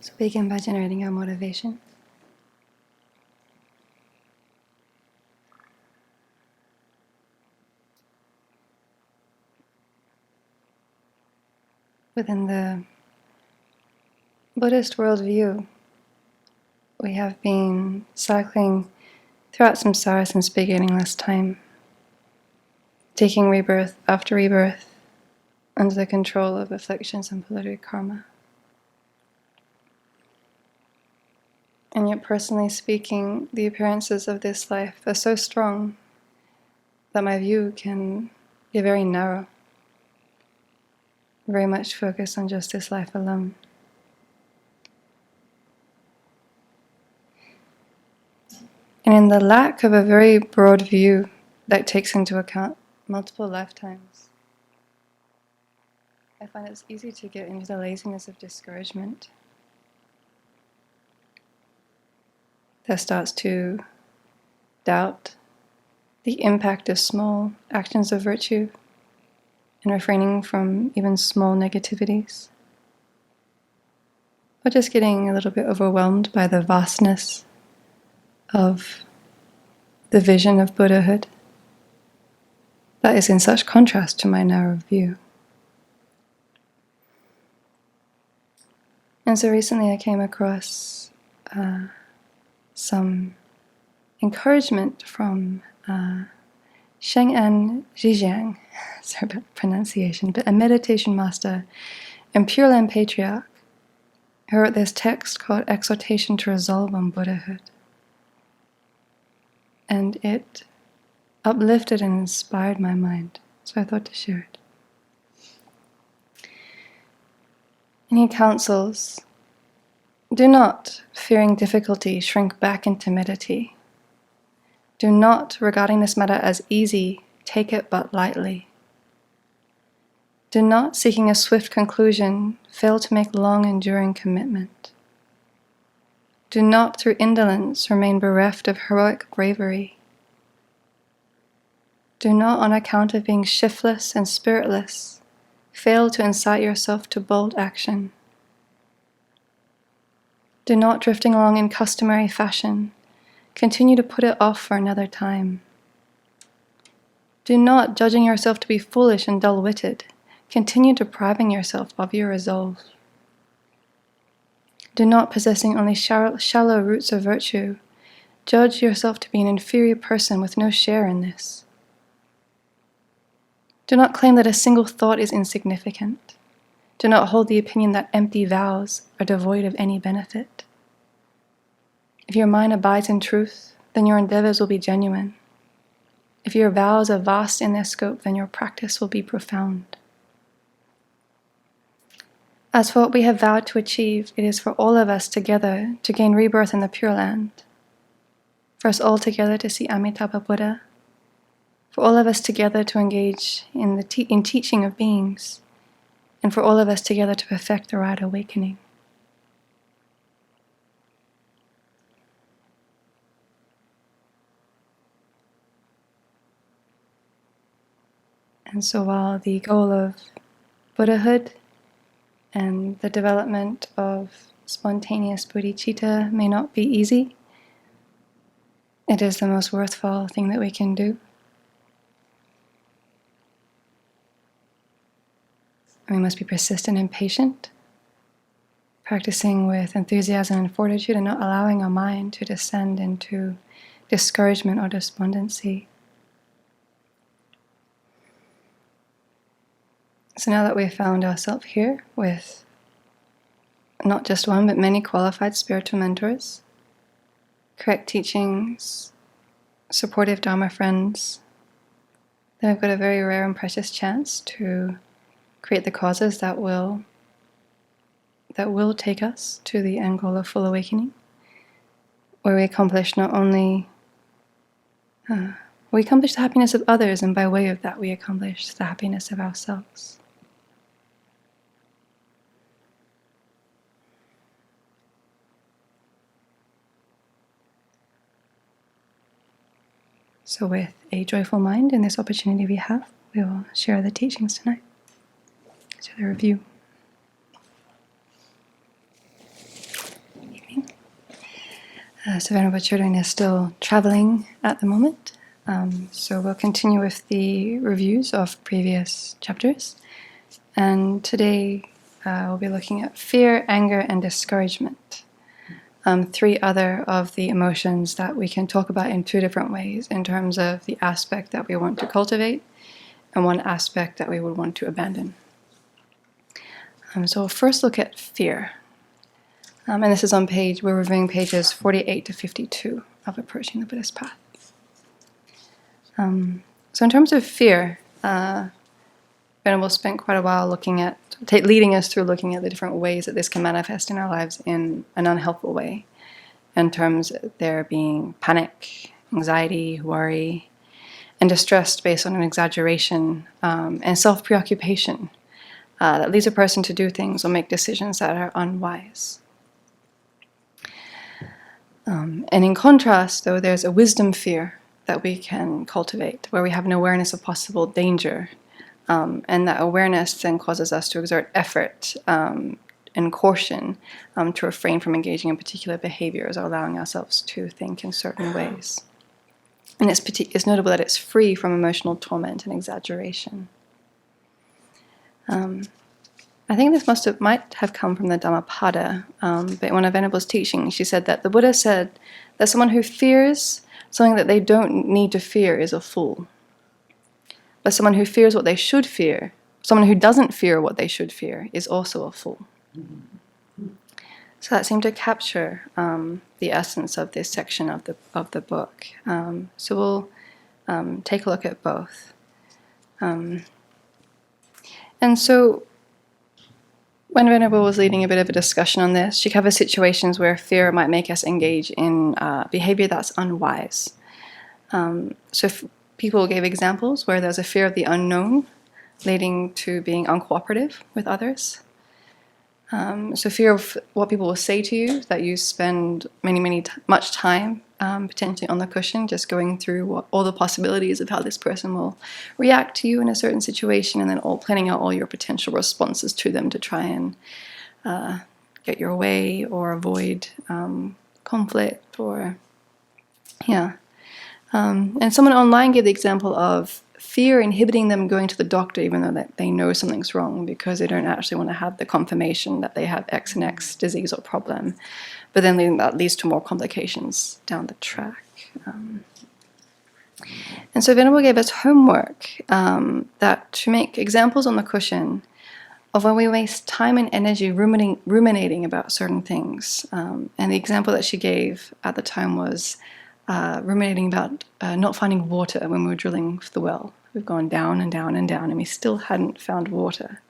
So begin by generating our motivation. Within the Buddhist worldview, we have been cycling throughout samsara since beginningless time, taking rebirth after rebirth under the control of afflictions and polluted karma. And yet, personally speaking, the appearances of this life are so strong that my view can be very narrow, very much focused on just this life alone. And in the lack of a very broad view that takes into account multiple lifetimes, I find it's easy to get into the laziness of discouragement that starts to doubt the impact of small actions of virtue and refraining from even small negativities, or just getting a little bit overwhelmed by the vastness of the vision of Buddhahood that is in such contrast to my narrow view. And so recently I came across some encouragement from Sheng-An Zhijiang, sorry about pronunciation, but a meditation master and Pure Land patriarch who wrote this text called Exhortation to Resolve on Buddhahood. And it uplifted and inspired my mind, so I thought to share it. And he counsels, do not, fearing difficulty, shrink back in timidity. Do not, regarding this matter as easy, take it but lightly. Do not, seeking a swift conclusion, fail to make long-enduring commitment. Do not, through indolence, remain bereft of heroic bravery. Do not, on account of being shiftless and spiritless, fail to incite yourself to bold action. Do not, drifting along in customary fashion, continue to put it off for another time. Do not, judging yourself to be foolish and dull-witted, continue depriving yourself of your resolve. Do not, possessing only shallow roots of virtue, judge yourself to be an inferior person with no share in this. Do not claim that a single thought is insignificant. Do not hold the opinion that empty vows are devoid of any benefit. If your mind abides in truth, then your endeavors will be genuine. If your vows are vast in their scope, then your practice will be profound. As for what we have vowed to achieve, it is for all of us together to gain rebirth in the Pure Land, for us all together to see Amitabha Buddha, for all of us together to engage in the teaching of beings, and for all of us together to perfect the right awakening. And so while the goal of Buddhahood and the development of spontaneous bodhicitta may not be easy, it is the most worthwhile thing that we can do. We must be persistent and patient, practicing with enthusiasm and fortitude and not allowing our mind to descend into discouragement or despondency. So now that we've found ourselves here with not just one but many qualified spiritual mentors, correct teachings, supportive Dharma friends, then we've got a very rare and precious chance to create the causes that will take us to the end goal of full awakening, where we accomplish not only we accomplish the happiness of others, and by way of that we accomplish the happiness of ourselves. So with a joyful mind and this opportunity we have, we will share the teachings tonight. So the review. So Venerable Children is still traveling at the moment. So we'll continue with the reviews of previous chapters. And today we'll be looking at fear, anger, and discouragement. Three other of the emotions that we can talk about in two different ways in terms of the aspect that we want to cultivate and one aspect that we would want to abandon. So we'll first look at fear. And this is on we're reviewing pages 48 to 52 of Approaching the Buddhist Path. So in terms of fear, Venerable spent quite a while leading us through looking at the different ways that this can manifest in our lives in an unhelpful way, in terms of there being panic, anxiety, worry, and distress based on an exaggeration, and self-preoccupation that leads a person to do things or make decisions that are unwise. And in contrast, though, there's a wisdom fear that we can cultivate, where we have an awareness of possible danger, and that awareness then causes us to exert effort and caution to refrain from engaging in particular behaviors or allowing ourselves to think in certain ways. And it's notable that it's free from emotional torment and exaggeration. I think this might have come from the Dhammapada, but in one of Venable's teachings, she said that the Buddha said that someone who fears something that they don't need to fear is a fool. But someone who fears what they should fear, someone who doesn't fear what they should fear, is also a fool. So that seemed to capture the essence of this section of the book. So we'll take a look at both. And so when Venerable was leading a bit of a discussion on this, she covers situations where fear might make us engage in behavior that's unwise. So people gave examples where there's a fear of the unknown leading to being uncooperative with others. So fear of what people will say to you, that you spend much time potentially on the cushion, just going through all the possibilities of how this person will react to you in a certain situation, and then planning out all your potential responses to them to try and get your way or avoid conflict and someone online gave the example of fear inhibiting them going to the doctor even though they know something's wrong because they don't actually want to have the confirmation that they have X and X disease or problem. But then that leads to more complications down the track. And so Venerable gave us homework that to make examples on the cushion of when we waste time and energy ruminating about certain things. And the example that she gave at the time was ruminating about not finding water when we were drilling for the well. We've gone down and down and down, and we still hadn't found water.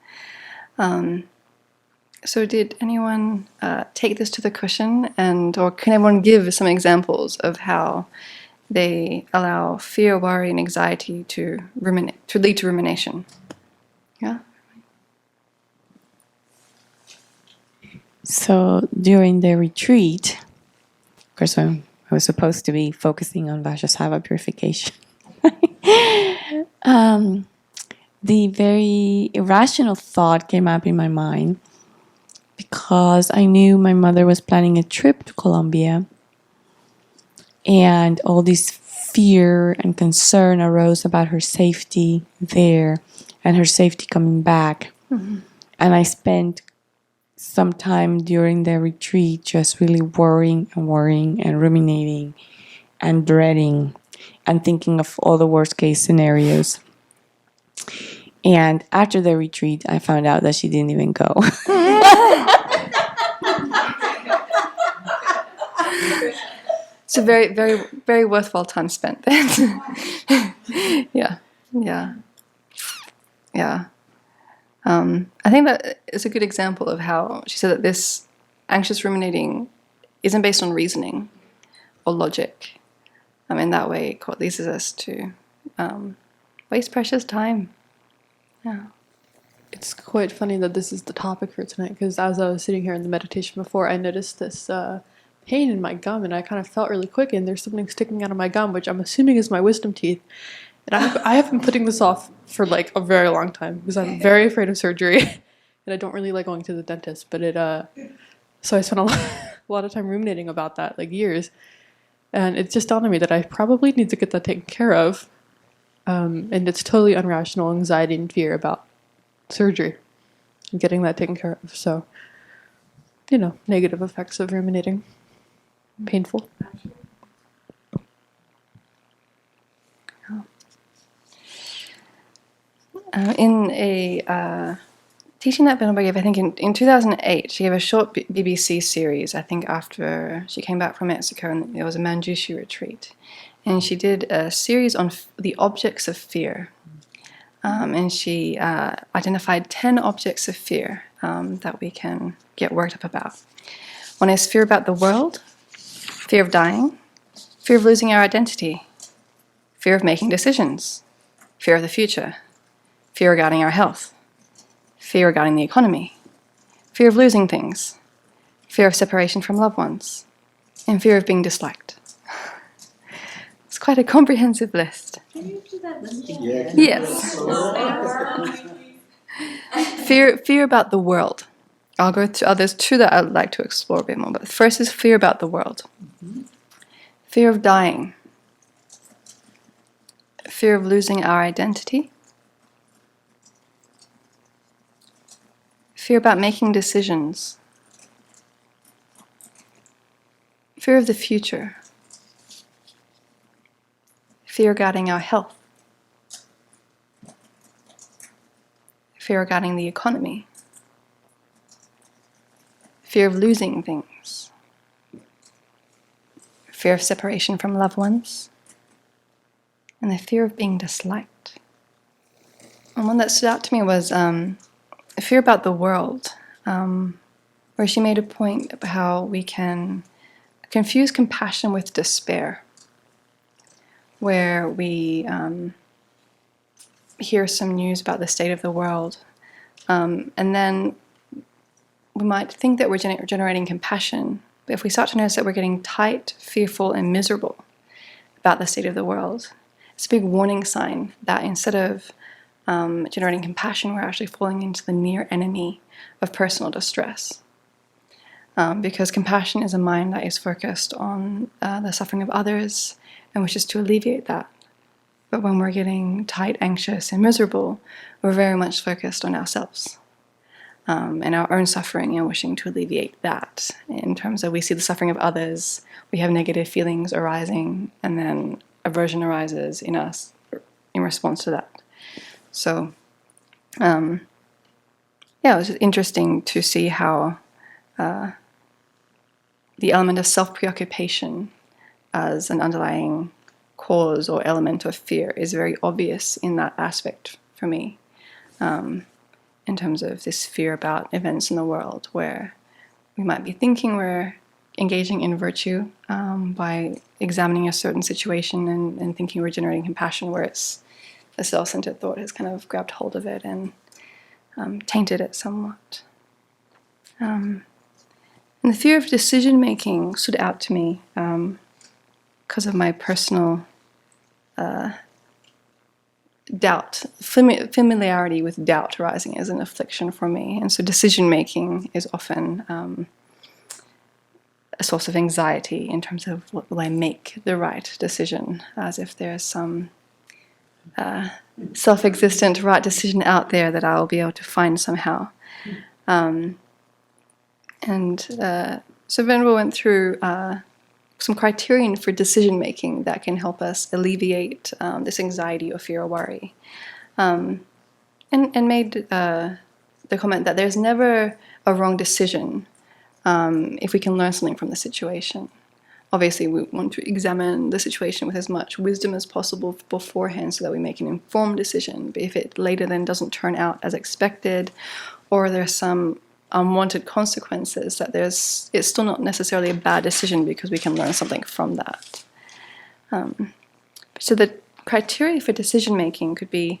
So did anyone take this to the cushion, or can everyone give some examples of how they allow fear, worry, and anxiety to lead to rumination? Yeah? So during the retreat, of course, I was supposed to be focusing on Vajrasattva purification. The very irrational thought came up in my mind because I knew my mother was planning a trip to Colombia, and all this fear and concern arose about her safety there and her safety coming back. Mm-hmm. And I spent some time during the retreat just really worrying and ruminating and dreading and thinking of all the worst case scenarios. And after the retreat, I found out that she didn't even go. It's a very, very, very worthwhile time spent then. Yeah. I think that is a good example of how she said that this anxious ruminating isn't based on reasoning or logic. In that way, it leads us to waste precious time. Yeah. It's quite funny that this is the topic for tonight, because as I was sitting here in the meditation before, I noticed this pain in my gum, and I kind of felt really quick, and there's something sticking out of my gum, which I'm assuming is my wisdom teeth. And I have been putting this off for like a very long time because I'm very afraid of surgery, and I don't really like going to the dentist. But so I spent lot of time ruminating about that, like years. And it just dawned on me that I probably need to get that taken care of. And it's totally irrational anxiety and fear about surgery and getting that taken care of. So, negative effects of ruminating. Painful. In a teaching that Venerable gave, I think in 2008, she gave a short BBC series, I think after she came back from Mexico, and there was a Manjushri retreat. And she did a series on the objects of fear. And she identified 10 objects of fear that we can get worked up about. One is fear about the world, fear of dying, fear of losing our identity, fear of making decisions, fear of the future, fear regarding our health, fear regarding the economy, fear of losing things, fear of separation from loved ones, and fear of being disliked. It's quite a comprehensive list. Can you do that list again? Yes. Fear about the world. I'll go through, there's two that I'd like to explore a bit more, but the first is fear about the world. Fear of dying. Fear of losing our identity. Fear about making decisions. Fear of the future. Fear regarding our health. Fear regarding the economy. Fear of losing things. Fear of separation from loved ones. And the fear of being disliked. And one that stood out to me was fear about the world, where she made a point of how we can confuse compassion with despair, where we hear some news about the state of the world, and then we might think that we're generating compassion, but if we start to notice that we're getting tight, fearful, and miserable about the state of the world, it's a big warning sign that instead of generating compassion, we're actually falling into the near enemy of personal distress. Because compassion is a mind that is focused on the suffering of others and wishes to alleviate that. But when we're getting tight, anxious, and miserable, we're very much focused on ourselves and our own suffering and wishing to alleviate that. In terms of we see the suffering of others, we have negative feelings arising, and then aversion arises in us in response to that. So, it was just interesting to see how the element of self-preoccupation as an underlying cause or element of fear is very obvious in that aspect for me, in terms of this fear about events in the world where we might be thinking we're engaging in virtue by examining a certain situation and thinking we're generating compassion, where it's the self-centered thought has kind of grabbed hold of it and tainted it somewhat. And the fear of decision-making stood out to me because of my personal doubt, familiarity with doubt arising as an affliction for me. And so decision-making is often a source of anxiety in terms of, will I make the right decision, as if there's some self-existent right decision out there that I'll be able to find somehow. So Venerable went through some criterion for decision-making that can help us alleviate this anxiety or fear or worry. And made the comment that there's never a wrong decision if we can learn something from the situation. Obviously, we want to examine the situation with as much wisdom as possible beforehand so that we make an informed decision. But if it later then doesn't turn out as expected, or there's some unwanted consequences, that it's still not necessarily a bad decision because we can learn something from that. So the criteria for decision-making could be,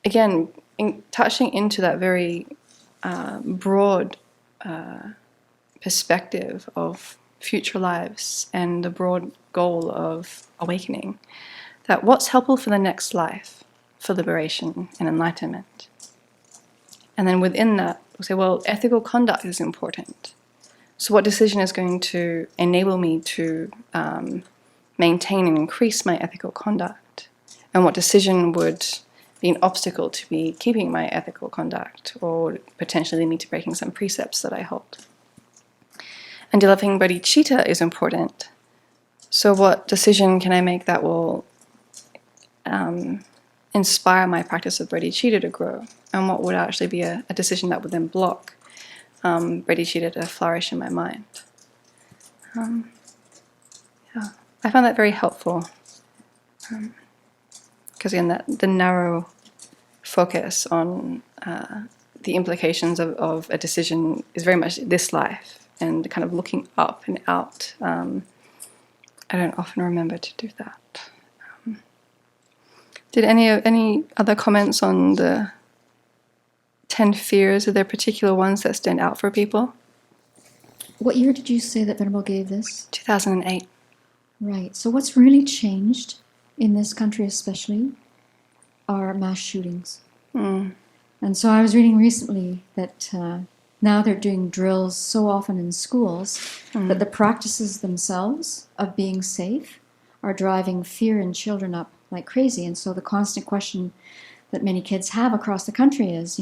again, touching into that very broad perspective of future lives and the broad goal of awakening, that what's helpful for the next life, for liberation and enlightenment. And then within that, we'll say, well, ethical conduct is important. So what decision is going to enable me to maintain and increase my ethical conduct? And what decision would be an obstacle to me keeping my ethical conduct, or potentially lead me to breaking some precepts that I hold? And developing bodhicitta is important. So what decision can I make that will inspire my practice of bodhicitta to grow? And what would actually be a decision that would then block bodhicitta to flourish in my mind? Yeah, I found that very helpful. Because again, the narrow focus on the implications of a decision is very much this life, and kind of looking up and out. I don't often remember to do that. Did any other comments on the 10 fears? Are there particular ones that stand out for people? What year did you say that Venerable gave this? 2008. Right. So what's really changed in this country especially are mass shootings. Mm. And so I was reading recently that now they're doing drills so often in schools that the practices themselves of being safe are driving fear in children up like crazy. And so the constant question that many kids have across the country is,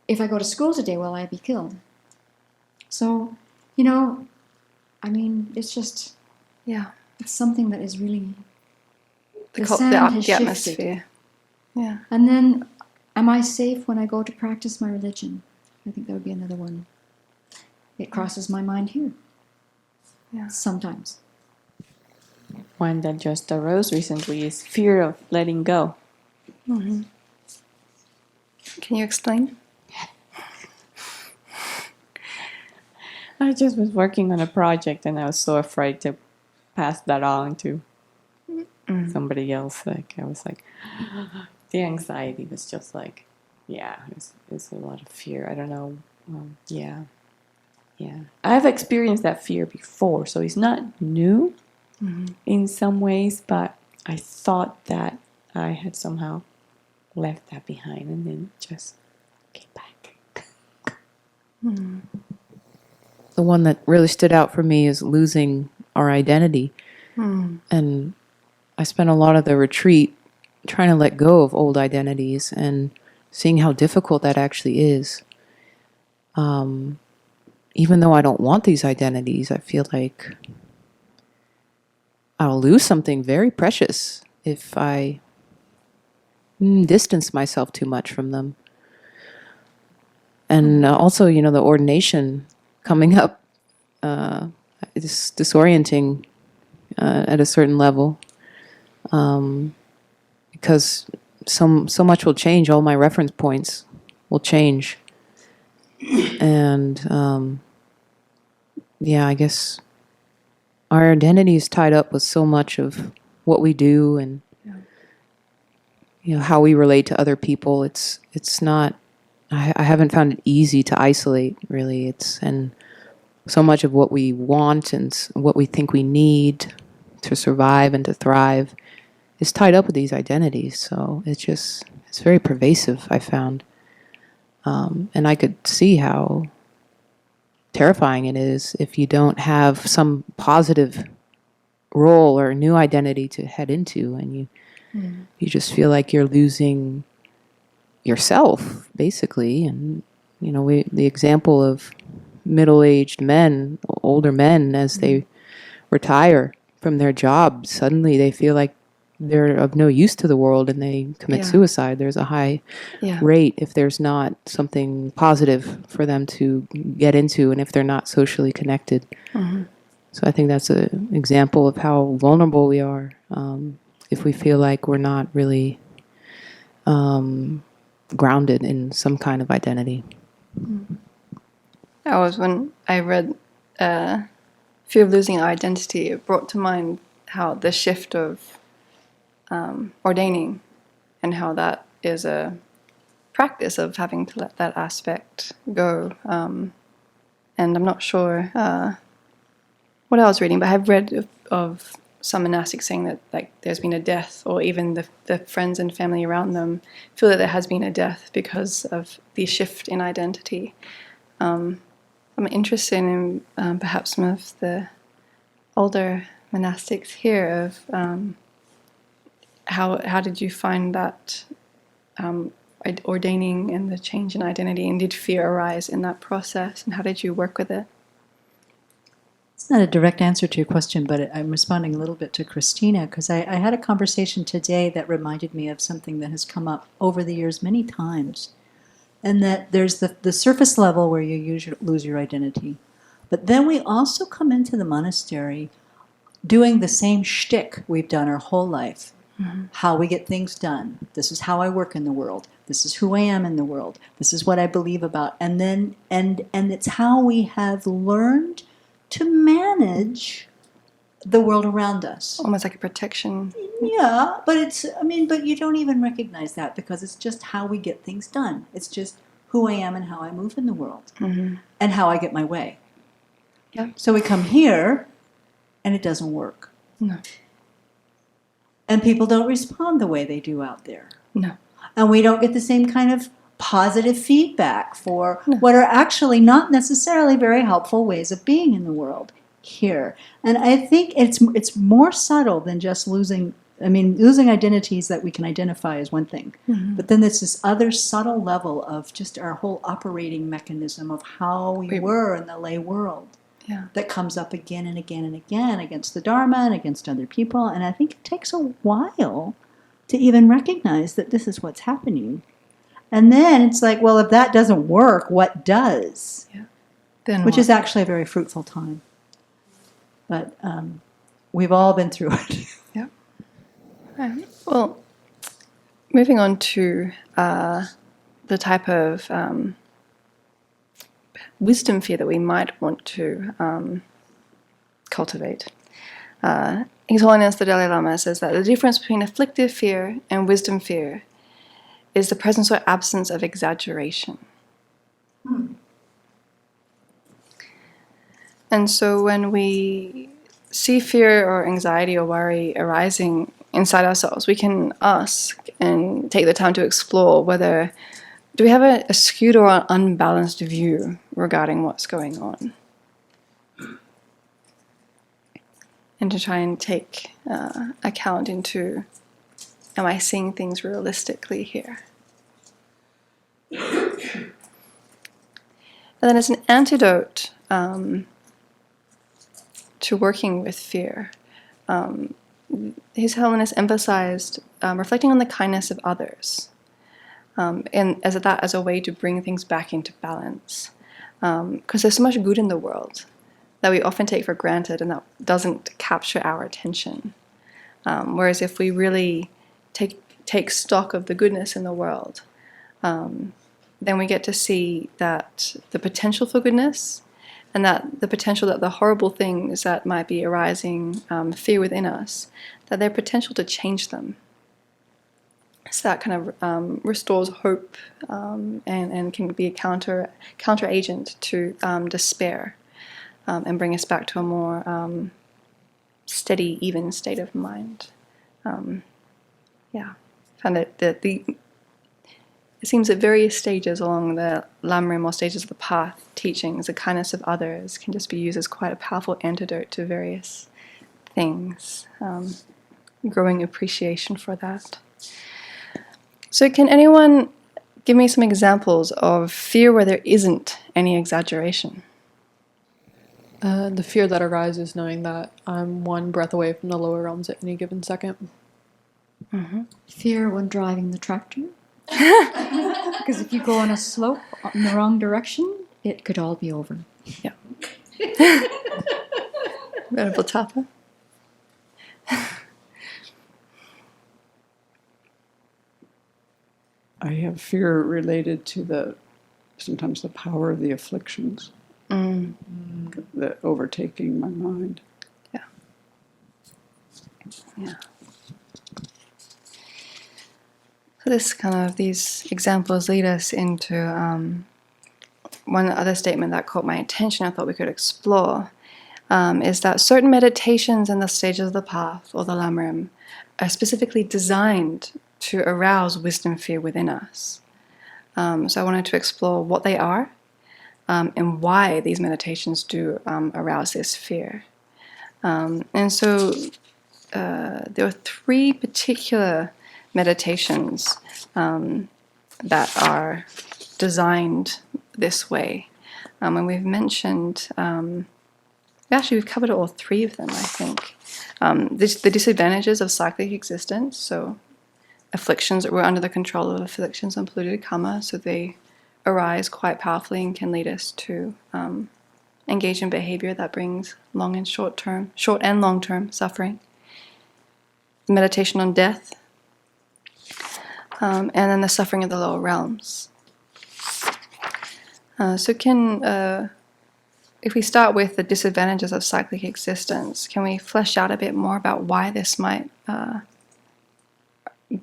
if I go to school today, will I be killed? So, it's just, it's something that is really, the atmosphere. Yeah. And then, am I safe when I go to practice my religion? I think that would be another one. It crosses my mind here. Yeah. Sometimes. One that just arose recently is fear of letting go. Mm-hmm. Can you explain? I just was working on a project and I was so afraid to pass that on to somebody else. Like, I was like, the anxiety was just like, it's a lot of fear. I don't know. Yeah. I've experienced that fear before, so it's not new in some ways, but I thought that I had somehow left that behind and then just came back. The one that really stood out for me is losing our identity. And I spent a lot of the retreat trying to let go of old identities and seeing how difficult that actually is. Even though I don't want these identities, I feel like I'll lose something very precious if I distance myself too much from them. And also, the ordination coming up is disorienting at a certain level, because so much will change. All my reference points will change. And I guess our identity is tied up with so much of what we do and how we relate to other people. It's not. I haven't found it easy to isolate, really. And so much of what we want and what we think we need to survive and to thrive is tied up with these identities. So it's very pervasive, I found. And I could see how terrifying it is if you don't have some positive role or new identity to head into, and you just feel like you're losing yourself, basically. And the example of middle-aged men, older men, as they retire from their job, suddenly they feel like they're of no use to the world and they commit suicide. There's a high rate if there's not something positive for them to get into and if they're not socially connected. So I think that's an example of how vulnerable we are if we feel like we're not really grounded in some kind of identity. When I read Fear of Losing Our Identity, it brought to mind how the shift of ordaining and how that is a practice of having to let that aspect go. And I'm not sure what I was reading, but I've read of some monastics saying that there's been a death, or even the friends and family around them feel that there has been a death because of the shift in identity. I'm I'm interested in perhaps some of the older monastics here of how did you find that ordaining and the change in identity, and did fear arise in that process, and how did you work with it? It's not a direct answer to your question, but I'm responding a little bit to Christina, because I had a conversation today that reminded me of something that has come up over the years many times. And that there's the surface level where you lose your identity. But then we also come into the monastery doing the same shtick we've done our whole life. Mm-hmm. How we get things done. This is how I work in the world. This is who I am in the world. This is what I believe about. And then, and it's how we have learned to manage the world around us. Almost like a protection. Yeah, but but you don't even recognize that, because it's just how we get things done. It's just who I am and how I move in the world. Mm-hmm. And how I get my way. Yeah. So we come here and it doesn't work. No. And people don't respond the way they do out there. No. And we don't get the same kind of positive feedback for what are actually not necessarily very helpful ways of being in the world here. And I think it's more subtle than just losing. I mean, losing identities that we can identify is one thing. Mm-hmm. But then there's this other subtle level of just our whole operating mechanism of how we were in the lay world. Yeah. That comes up again and again and again against the Dharma and against other people. And I think it takes a while to even recognize that this is what's happening. And then it's like, well, if that doesn't work, what does? Yeah. Then which is actually a very fruitful time. But we've all been through it. Yeah. Well, moving on to the type of wisdom fear that we might want to cultivate. His Holiness the Dalai Lama says that the difference between afflicted fear and wisdom fear is the presence or absence of exaggeration. And so when we see fear or anxiety or worry arising inside ourselves, we can ask and take the time to explore whether do we have a skewed or unbalanced view regarding what's going on? And to try and take account into, am I seeing things realistically here? And then as an antidote to working with fear, His Holiness emphasized reflecting on the kindness of others. And as a way to bring things back into balance. Because there's so much good in the world that we often take for granted and that doesn't capture our attention. Whereas if we really take stock of the goodness in the world, then we get to see that the potential for goodness and that the potential that the horrible things that might be arising, fear within us, that their potential to change them. So that kind of restores hope and can be a counter agent to despair and bring us back to a more steady, even state of mind. Found that it seems at various stages along the Lamrim or stages of the path, teachings, the kindness of others can just be used as quite a powerful antidote to various things. Growing appreciation for that. So can anyone give me some examples of fear where there isn't any exaggeration? The fear that arises knowing that I'm one breath away from the lower realms at any given second. Mm-hmm. Fear when driving the tractor. Because if you go on a slope in the wrong direction, it could all be over. Yeah. Venerable Tapa. I have fear related to sometimes the power of the afflictions that overtaking my mind. Yeah. Yeah. So these examples lead us into one other statement that caught my attention. I thought we could explore is that certain meditations in the stages of the path or the Lamrim are specifically designed to arouse wisdom fear within us. So I wanted to explore what they are, and why these meditations do arouse this fear. And so there are 3 particular meditations that are designed this way. And we've mentioned, we've covered all 3 of them, I think. The disadvantages of cyclic existence, so afflictions, we're under the control of afflictions and polluted karma, so they arise quite powerfully and can lead us to engage in behavior that brings short and long-term suffering. Meditation on death, and then the suffering of the lower realms. If we start with the disadvantages of cyclic existence, can we flesh out a bit more about why this might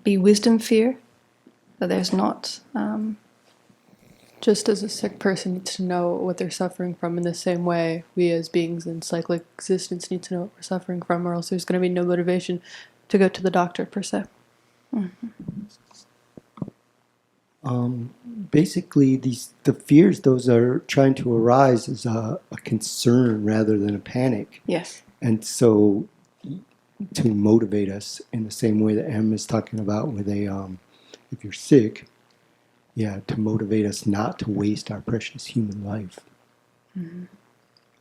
be wisdom fear? That there's not... Just as a sick person needs to know what they're suffering from, in the same way we as beings in cyclic existence need to know what we're suffering from, or else there's going to be no motivation to go to the doctor, per se. Basically, the fears, those are trying to arise as a concern rather than a panic. Yes. And so to motivate us in the same way that Em is talking about with if you're sick, to motivate us not to waste our precious human life. Mm-hmm.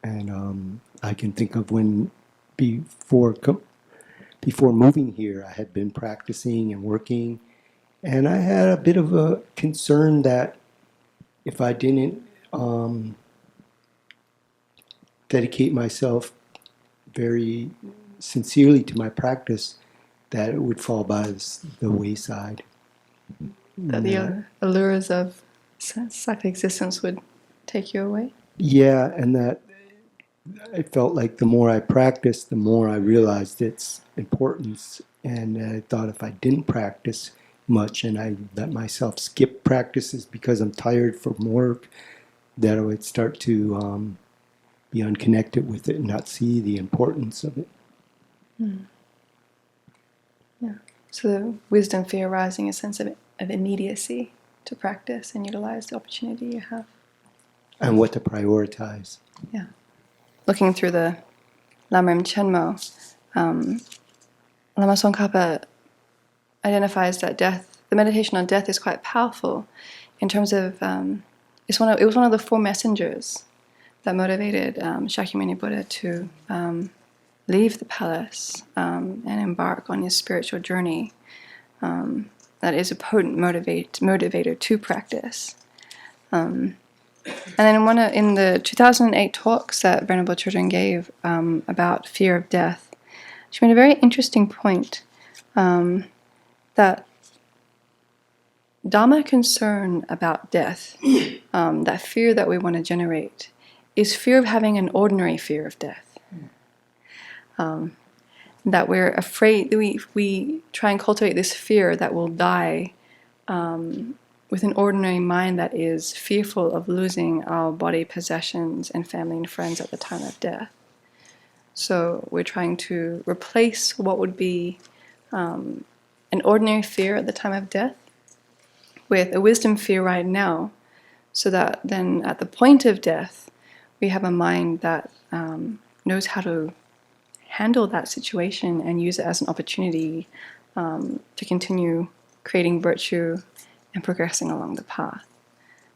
And I can think of when before moving here, I had been practicing and working, and I had a bit of a concern that if I didn't dedicate myself very sincerely to my practice, that it would fall by the wayside. That the allures of cyclic existence would take you away? Yeah, and that I felt like the more I practiced, the more I realized its importance. And I thought if I didn't practice much and I let myself skip practices because I'm tired from work, that I would start to be unconnected with it and not see the importance of it. Yeah. So the wisdom fear arising a sense of immediacy to practice and utilize the opportunity you have. And what to prioritize. Yeah. Looking through the Lamrim Chenmo, Lama Tsongkhapa identifies that the meditation on death is quite powerful in terms of, it was one of the 4 messengers that motivated Shakyamuni Buddha to leave the palace and embark on his spiritual journey. That is a potent motivator to practice. And then in the 2008 talks that Venerable Chögyam gave about fear of death, she made a very interesting point that Dhamma concern about death, that fear that we want to generate, is fear of having an ordinary fear of death. That we're afraid, we try and cultivate this fear that we'll die with an ordinary mind that is fearful of losing our body, possessions, and family and friends at the time of death. So we're trying to replace what would be an ordinary fear at the time of death with a wisdom fear right now, so that then at the point of death, we have a mind that knows how to handle that situation and use it as an opportunity to continue creating virtue and progressing along the path.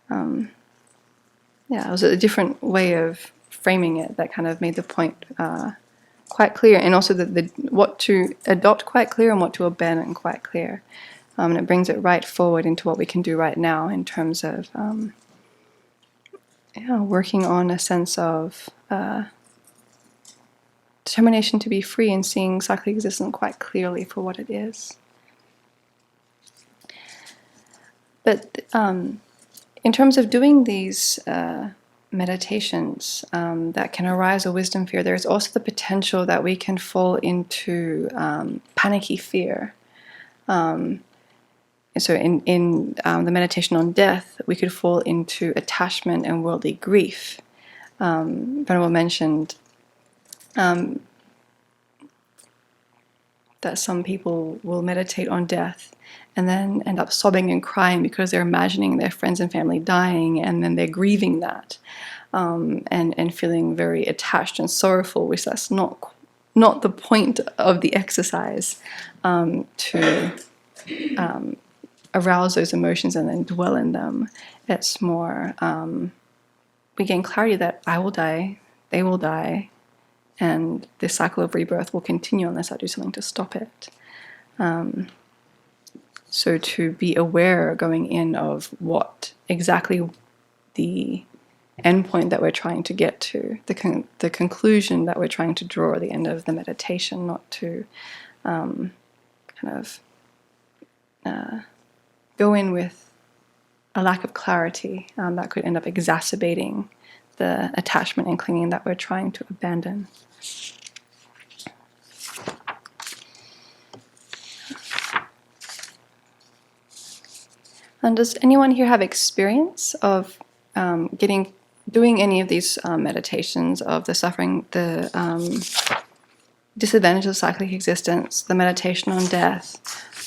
It was a different way of framing it that kind of made the point quite clear, and also what to adopt quite clear and what to abandon quite clear. And it brings it right forward into what we can do right now in terms of working on a sense of determination to be free and seeing cyclic existence quite clearly for what it is. But in terms of doing these meditations that can arise a wisdom fear, there's also the potential that we can fall into panicky fear. So in the meditation on death, we could fall into attachment and worldly grief. Venerable mentioned that some people will meditate on death and then end up sobbing and crying because they're imagining their friends and family dying, and then they're grieving that, and feeling very attached and sorrowful, which that's not the point of the exercise, to arouse those emotions and then dwell in them. It's more, we gain clarity that I will die, they will die, and this cycle of rebirth will continue unless I do something to stop it. So to be aware going in of what exactly the endpoint that we're trying to get to, the conclusion that we're trying to draw at the end of the meditation, not to go in with a lack of clarity that could end up exacerbating the attachment and clinging that we're trying to abandon. And does anyone here have experience of doing any of these meditations of the suffering, the disadvantage of cyclic existence, the meditation on death,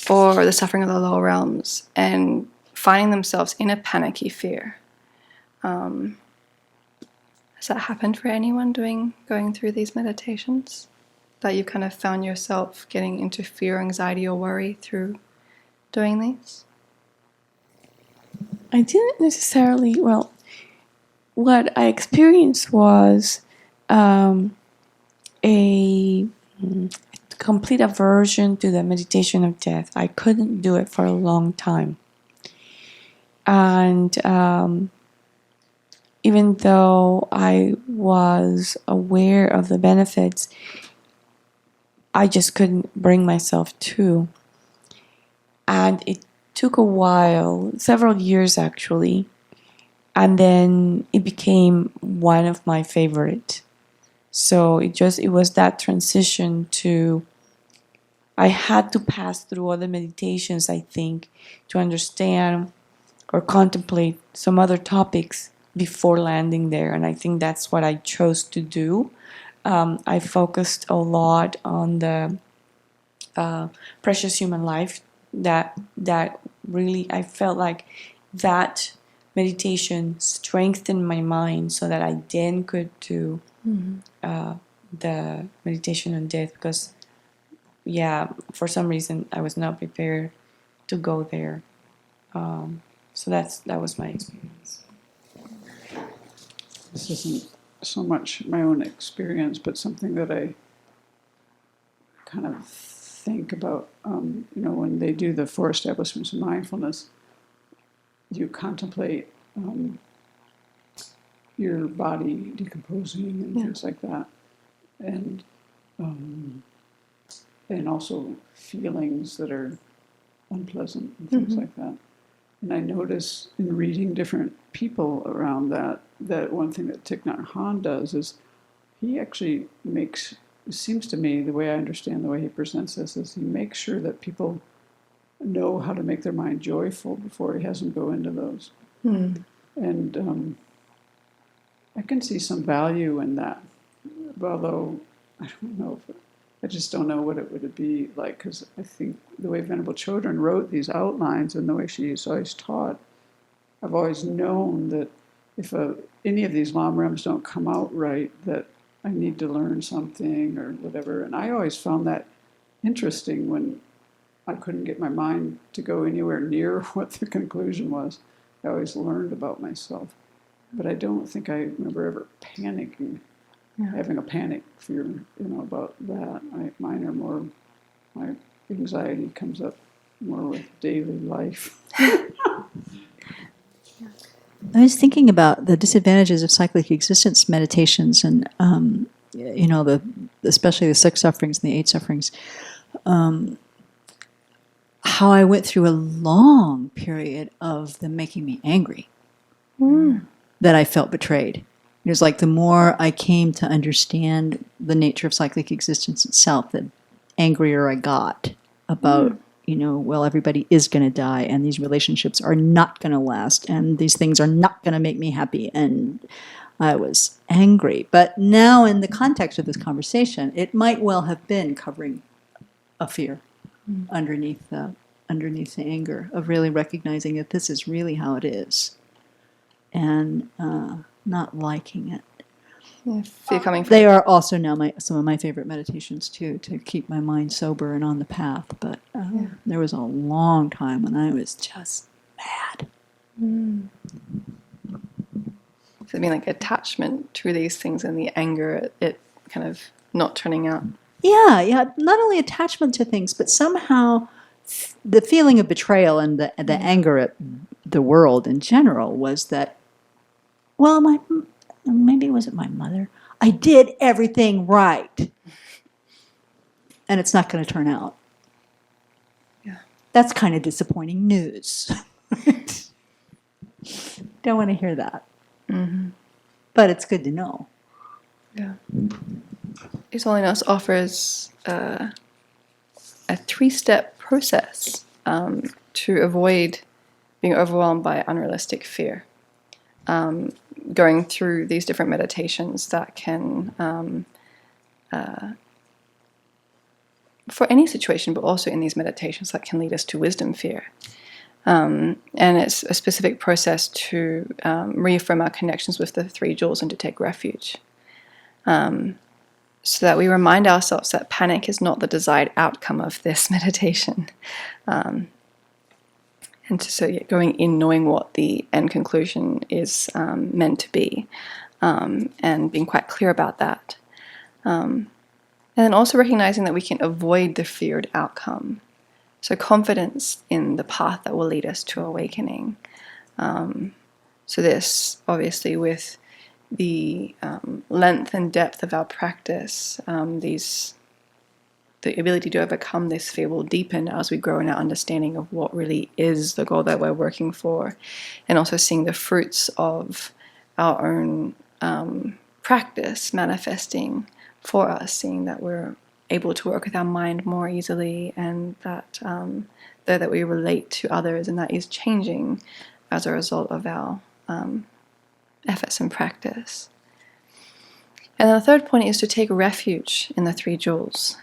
or the suffering of the lower realms, and finding themselves in a panicky fear? Has that happened for anyone going through these meditations? That you kind of found yourself getting into fear, anxiety, or worry through doing these? I didn't necessarily, well, what I experienced was a complete aversion to the meditation of death. I couldn't do it for a long time. And even though I was aware of the benefits, I just couldn't bring myself to. And it took a while, several years actually, and then it became one of my favorite. So it was that transition to, I had to pass through other meditations, I think, to understand or contemplate some other topics before landing there. And I think that's what I chose to do. I focused a lot on the precious human life. That really, I felt like that meditation strengthened my mind so that I then could do the meditation on death, because for some reason I was not prepared to go there. So that was my experience. This isn't so much my own experience, but something that I kind of think about, when they do the 4 establishments of mindfulness, you contemplate your body decomposing and things like that, and also feelings that are unpleasant and things like that. And I notice in reading different people around that one thing that Thich Nhat Hanh does is he actually makes, it seems to me, the way I understand the way he presents this, is he makes sure that people know how to make their mind joyful before he has them go into those. And I can see some value in that, although I don't know I just don't know what it would be like, because I think the way Venerable Chodron wrote these outlines and the way she's always taught, I've always known that if any of these lam rems don't come out right, that I need to learn something or whatever. And I always found that interesting when I couldn't get my mind to go anywhere near what the conclusion was. I always learned about myself. But I don't think I remember ever panicking, having a panic fear, about that. Mine are more, my anxiety comes up more with daily life. I was thinking about the disadvantages of cyclic existence meditations, and especially the 6 sufferings and the 8 sufferings. How I went through a long period of them making me angry, that I felt betrayed. It was like the more I came to understand the nature of cyclic existence itself, the angrier I got about, everybody is going to die, and these relationships are not going to last, and these things are not going to make me happy. And I was angry. But now in the context of this conversation, it might well have been covering a fear underneath the anger, of really recognizing that this is really how it is, and not liking it. Yeah, fear coming from. They are also now some of my favorite meditations too, to keep my mind sober and on the path. But there was a long time when I was just mad. So I mean, like attachment to these things and the anger, it kind of not turning out. Yeah. Not only attachment to things, but somehow the feeling of betrayal and the anger at the world in general was that, well, maybe was it my mother? I did everything right, and it's not going to turn out. Yeah, that's kind of disappointing news. Don't want to hear that, but it's good to know. Yeah. His Holiness offers a three-step process to avoid being overwhelmed by unrealistic fear. Going through these different meditations that can, for any situation, but also in these meditations that can lead us to wisdom fear. And it's a specific process to reaffirm our connections with the three jewels and to take refuge. So that we remind ourselves that panic is not the desired outcome of this meditation. And so going in knowing what the end conclusion is meant to be, and being quite clear about that. And then also recognizing that we can avoid the feared outcome. So confidence in the path that will lead us to awakening. So this, obviously, with the length and depth of our practice, the ability to overcome this fear will deepen as we grow in our understanding of what really is the goal that we're working for, and also seeing the fruits of our own practice manifesting for us, seeing that we're able to work with our mind more easily, and that that we relate to others, and that is changing as a result of our efforts and practice. And then the third point is to take refuge in the three jewels,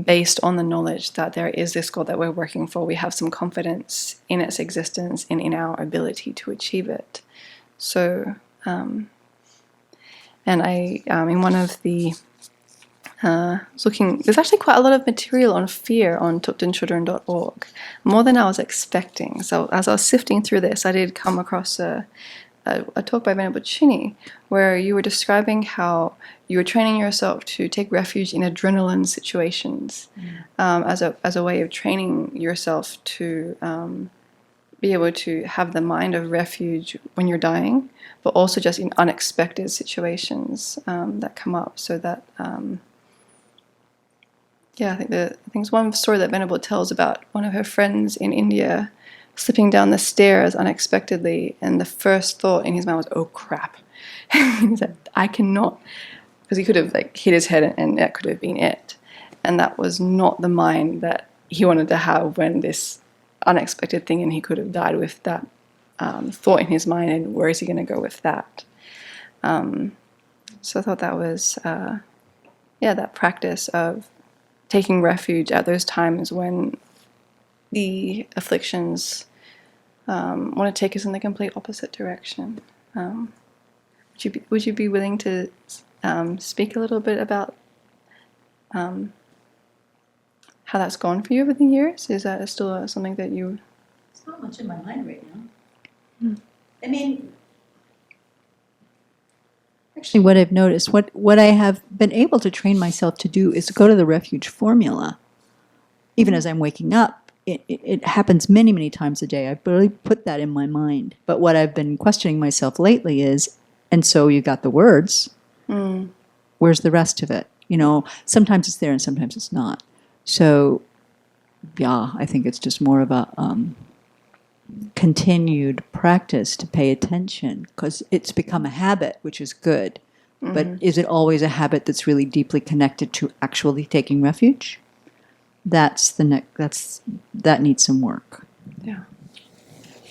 based on the knowledge that there is this goal that we're working for. We have some confidence in its existence and in our ability to achieve it. So, and I, in one of the, was looking, there's actually quite a lot of material on fear on tuptenchildren.org, more than I was expecting. So as I was sifting through this, I did come across a talk by Venerable Chini, where you were describing how you were training yourself to take refuge in adrenaline situations, as a way of training yourself to be able to have the mind of refuge when you're dying, but also just in unexpected situations that come up. So that, I think it's one story that Venerable tells about one of her friends in India slipping down the stairs unexpectedly, and the first thought in his mind was, "Oh crap!" He said, "I cannot," because he could have hit his head, and that could have been it. And that was not the mind that he wanted to have when this unexpected thing, and he could have died with that thought in his mind. And where is he going to go with that? So I thought that was, that practice of taking refuge at those times when the afflictions want to take us in the complete opposite direction. Would you be willing to speak a little bit about how that's gone for you over the years? Is that still something that you... It's not much in my mind right now. I mean, actually what I've noticed, what I have been able to train myself to do is to go to the refuge formula. Even as I'm waking up, it happens many, many times a day. I've really put that in my mind. But what I've been questioning myself lately is, and so you got the words, where's the rest of it? Sometimes it's there and sometimes it's not. So, I think it's just more of a continued practice to pay attention, because it's become a habit, which is good. But is it always a habit that's really deeply connected to actually taking refuge? That needs some work. Yeah.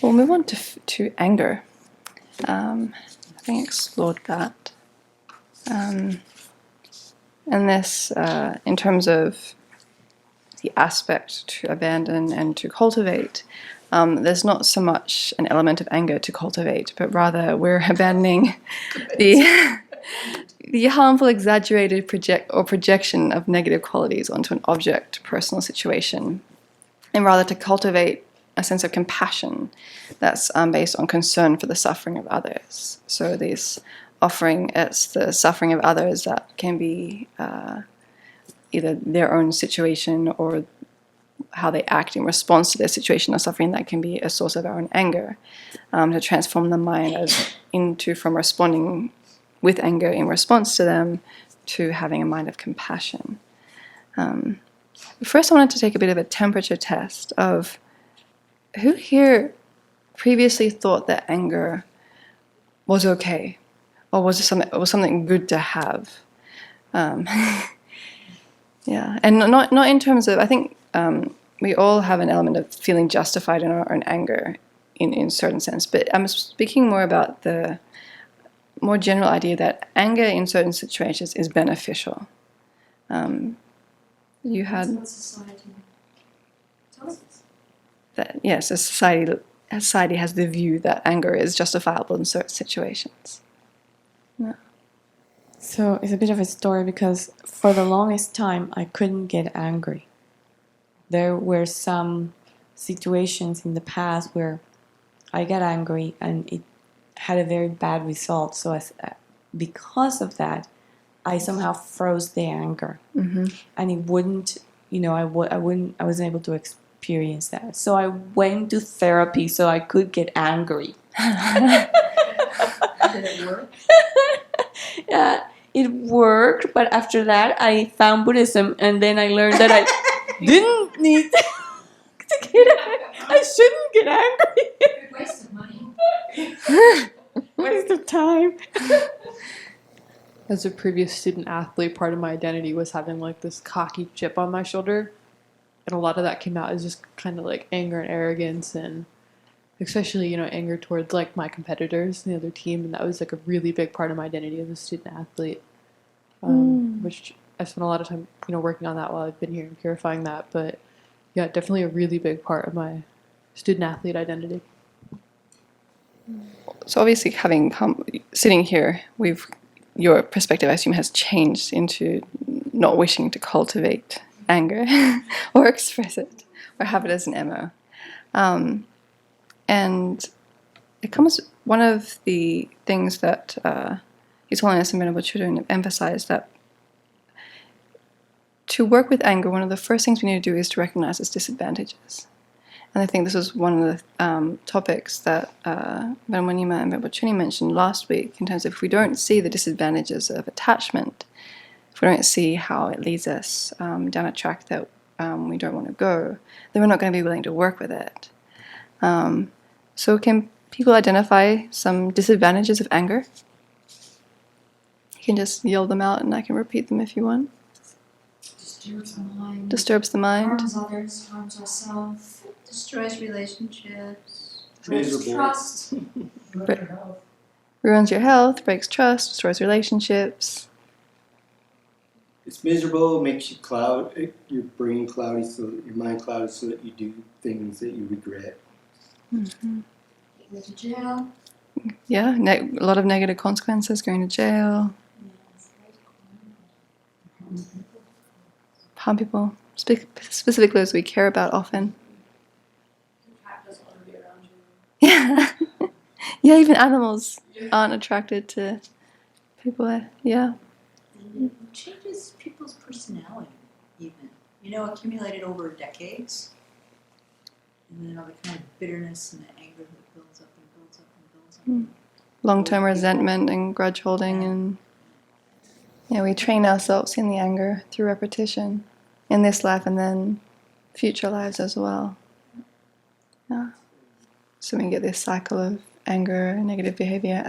We'll move on to anger. I think explored that. And this, in terms of the aspect to abandon and to cultivate, there's not so much an element of anger to cultivate, but rather we're abandoning the harmful, exaggerated projection of negative qualities onto an object, personal situation, and rather to cultivate a sense of compassion that's based on concern for the suffering of others. So this offering, it's the suffering of others that can be either their own situation or how they act in response to their situation or suffering that can be a source of our own anger, to transform the mind from responding with anger in response to them to having a mind of compassion. First, I wanted to take a bit of a temperature test of who here previously thought that anger was okay, or was something good to have. Yeah, and not in terms of, I think we all have an element of feeling justified in our own anger in certain sense, but I'm speaking more about the more general idea that anger in certain situations is beneficial. You had That's what society tells us. that, yes, a society has the view that anger is justifiable in certain situations. Yeah. So it's a bit of a story because for the longest time I couldn't get angry. There were some situations in the past where I got angry and it had a very bad result. So because of that, I somehow froze the anger, and it wouldn't, I wasn't able to experience that. So I went to therapy so I could get angry. Did it work? Yeah, it worked, but after that I found Buddhism, and then I learned that I didn't need to get angry. I shouldn't get angry. Good waste of money. Waste of time. As a previous student athlete, part of my identity was having like this cocky chip on my shoulder. And a lot of that came out as just kind of like anger and arrogance, and especially, anger towards like my competitors and the other team. And that was like a really big part of my identity as a student athlete, which I spent a lot of time, working on that while I've been here and purifying that. But yeah, definitely a really big part of my student athlete identity. So obviously, sitting here, your perspective, I assume, has changed into not wishing to cultivate anger or express it or have it as an MO. And it comes, one of the things that His Holiness and Venerable Children emphasized, that to work with anger, one of the first things we need to do is to recognize its disadvantages. And I think this was one of the topics that Venerable Nima and Venerable Chuni mentioned last week, in terms of if we don't see the disadvantages of attachment, if we don't see how it leads us down a track that we don't want to go, then we're not going to be willing to work with it. So can people identify some disadvantages of anger? You can just yell them out and I can repeat them if you want. Disturbs the mind. Disturbs the mind. Harms others, harms ourselves. Destroys relationships. Breaks trust. Ruins your health, breaks trust, destroys relationships. It's miserable, makes you your brain cloudy, your mind cloudy, so that you do things that you regret. Mm-hmm. Go to jail. Yeah, a lot of negative consequences, going to jail, harm people, specifically those we care about often. Yeah, yeah. Even animals aren't attracted to people. Yeah. It changes people's personality, even. Accumulated over decades. And then all the kind of bitterness and the anger that builds up and builds up and builds up. Long-term resentment and grudge holding, and we train ourselves in the anger through repetition in this life and then future lives as well. Yeah. So we get this cycle of anger, negative behavior,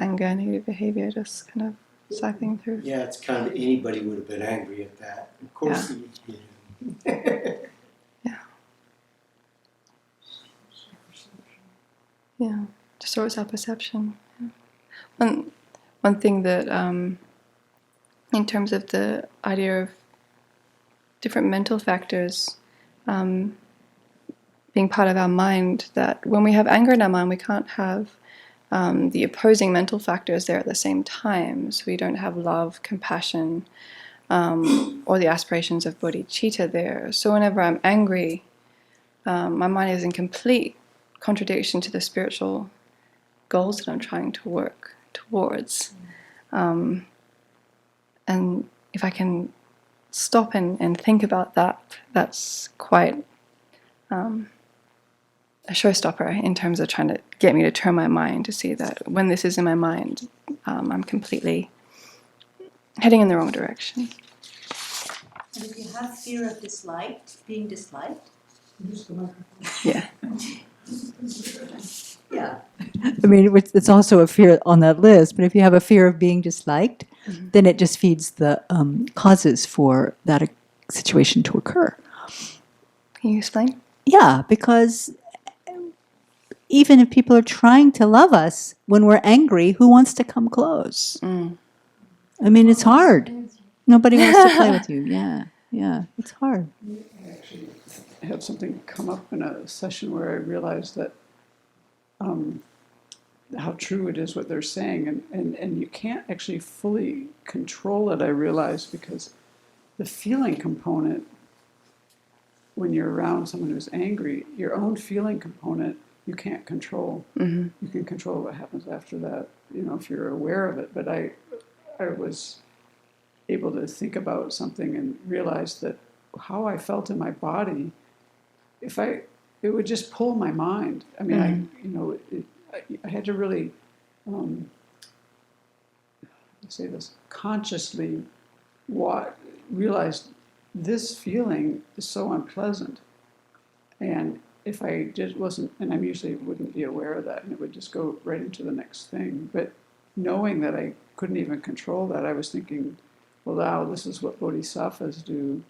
just kind of cycling through. Yeah, it's kind of anybody would have been angry at that. Of course, Yeah, distorts our perception. Yeah. One thing that, in terms of the idea of different mental factors, being part of our mind, that when we have anger in our mind, we can't have the opposing mental factors there at the same time. So we don't have love, compassion, or the aspirations of bodhicitta there. So whenever I'm angry, my mind is in complete contradiction to the spiritual goals that I'm trying to work towards. And if I can stop and think about that, that's quite a showstopper in terms of trying to get me to turn my mind to see that when this is in my mind, I'm completely heading in the wrong direction. And if you have fear of being disliked. Yeah. Yeah. I mean, it's also a fear on that list, but if you have a fear of being disliked, then it just feeds the causes for that situation to occur. Can you explain? Yeah, because even if people are trying to love us, when we're angry, who wants to come close? I mean, it's hard. Nobody wants to play with you. Yeah, it's hard. I actually had something come up in a session where I realized that how true it is what they're saying, and you can't actually fully control it, I realized, because the feeling component, when you're around someone who's angry, your own feeling component, you can't control. You can control what happens after that, if you're aware of it. But I was able to think about something and realize that how I felt in my body, it would just pull my mind. I mean, I had to really say this consciously realize this feeling is so unpleasant, and if I just wasn't, and I usually wouldn't be aware of that, and it would just go right into the next thing. But knowing that I couldn't even control that, I was thinking, well, wow, this is what bodhisattvas do,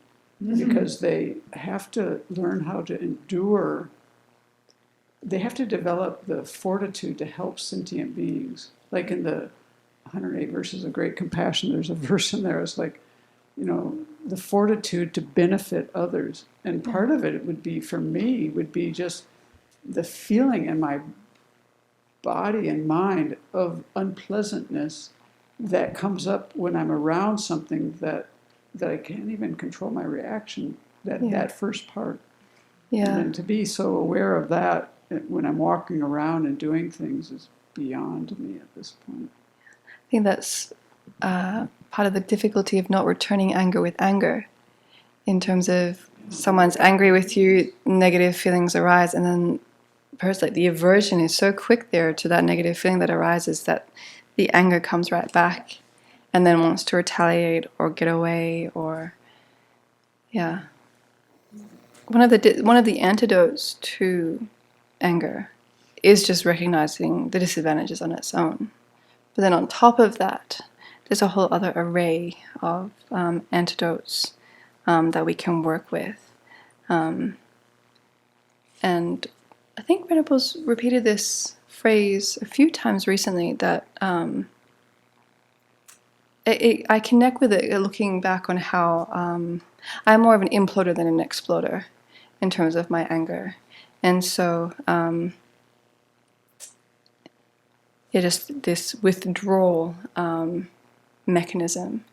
because they have to learn how to endure. They have to develop the fortitude to help sentient beings. Like in the 108 verses of Great Compassion, there's a verse in there, it's like, the fortitude to benefit others. And part of it would be, for me, would be just the feeling in my body and mind of unpleasantness that comes up when I'm around something that I can't even control my reaction, that first part. Yeah. And to be so aware of that when I'm walking around and doing things is beyond me at this point. I think that's part of the difficulty of not returning anger with anger, in terms of someone's angry with you, negative feelings arise, and then perhaps like the aversion is so quick there to that negative feeling that arises that the anger comes right back and then wants to retaliate or get away, or one of the antidotes to anger is just recognizing the disadvantages on its own. But then on top of that, there's a whole other array of antidotes that we can work with. And I think Venerable's repeated this phrase a few times recently, that I connect with it looking back on how I'm more of an imploder than an exploder in terms of my anger. And so just this withdrawal mechanism.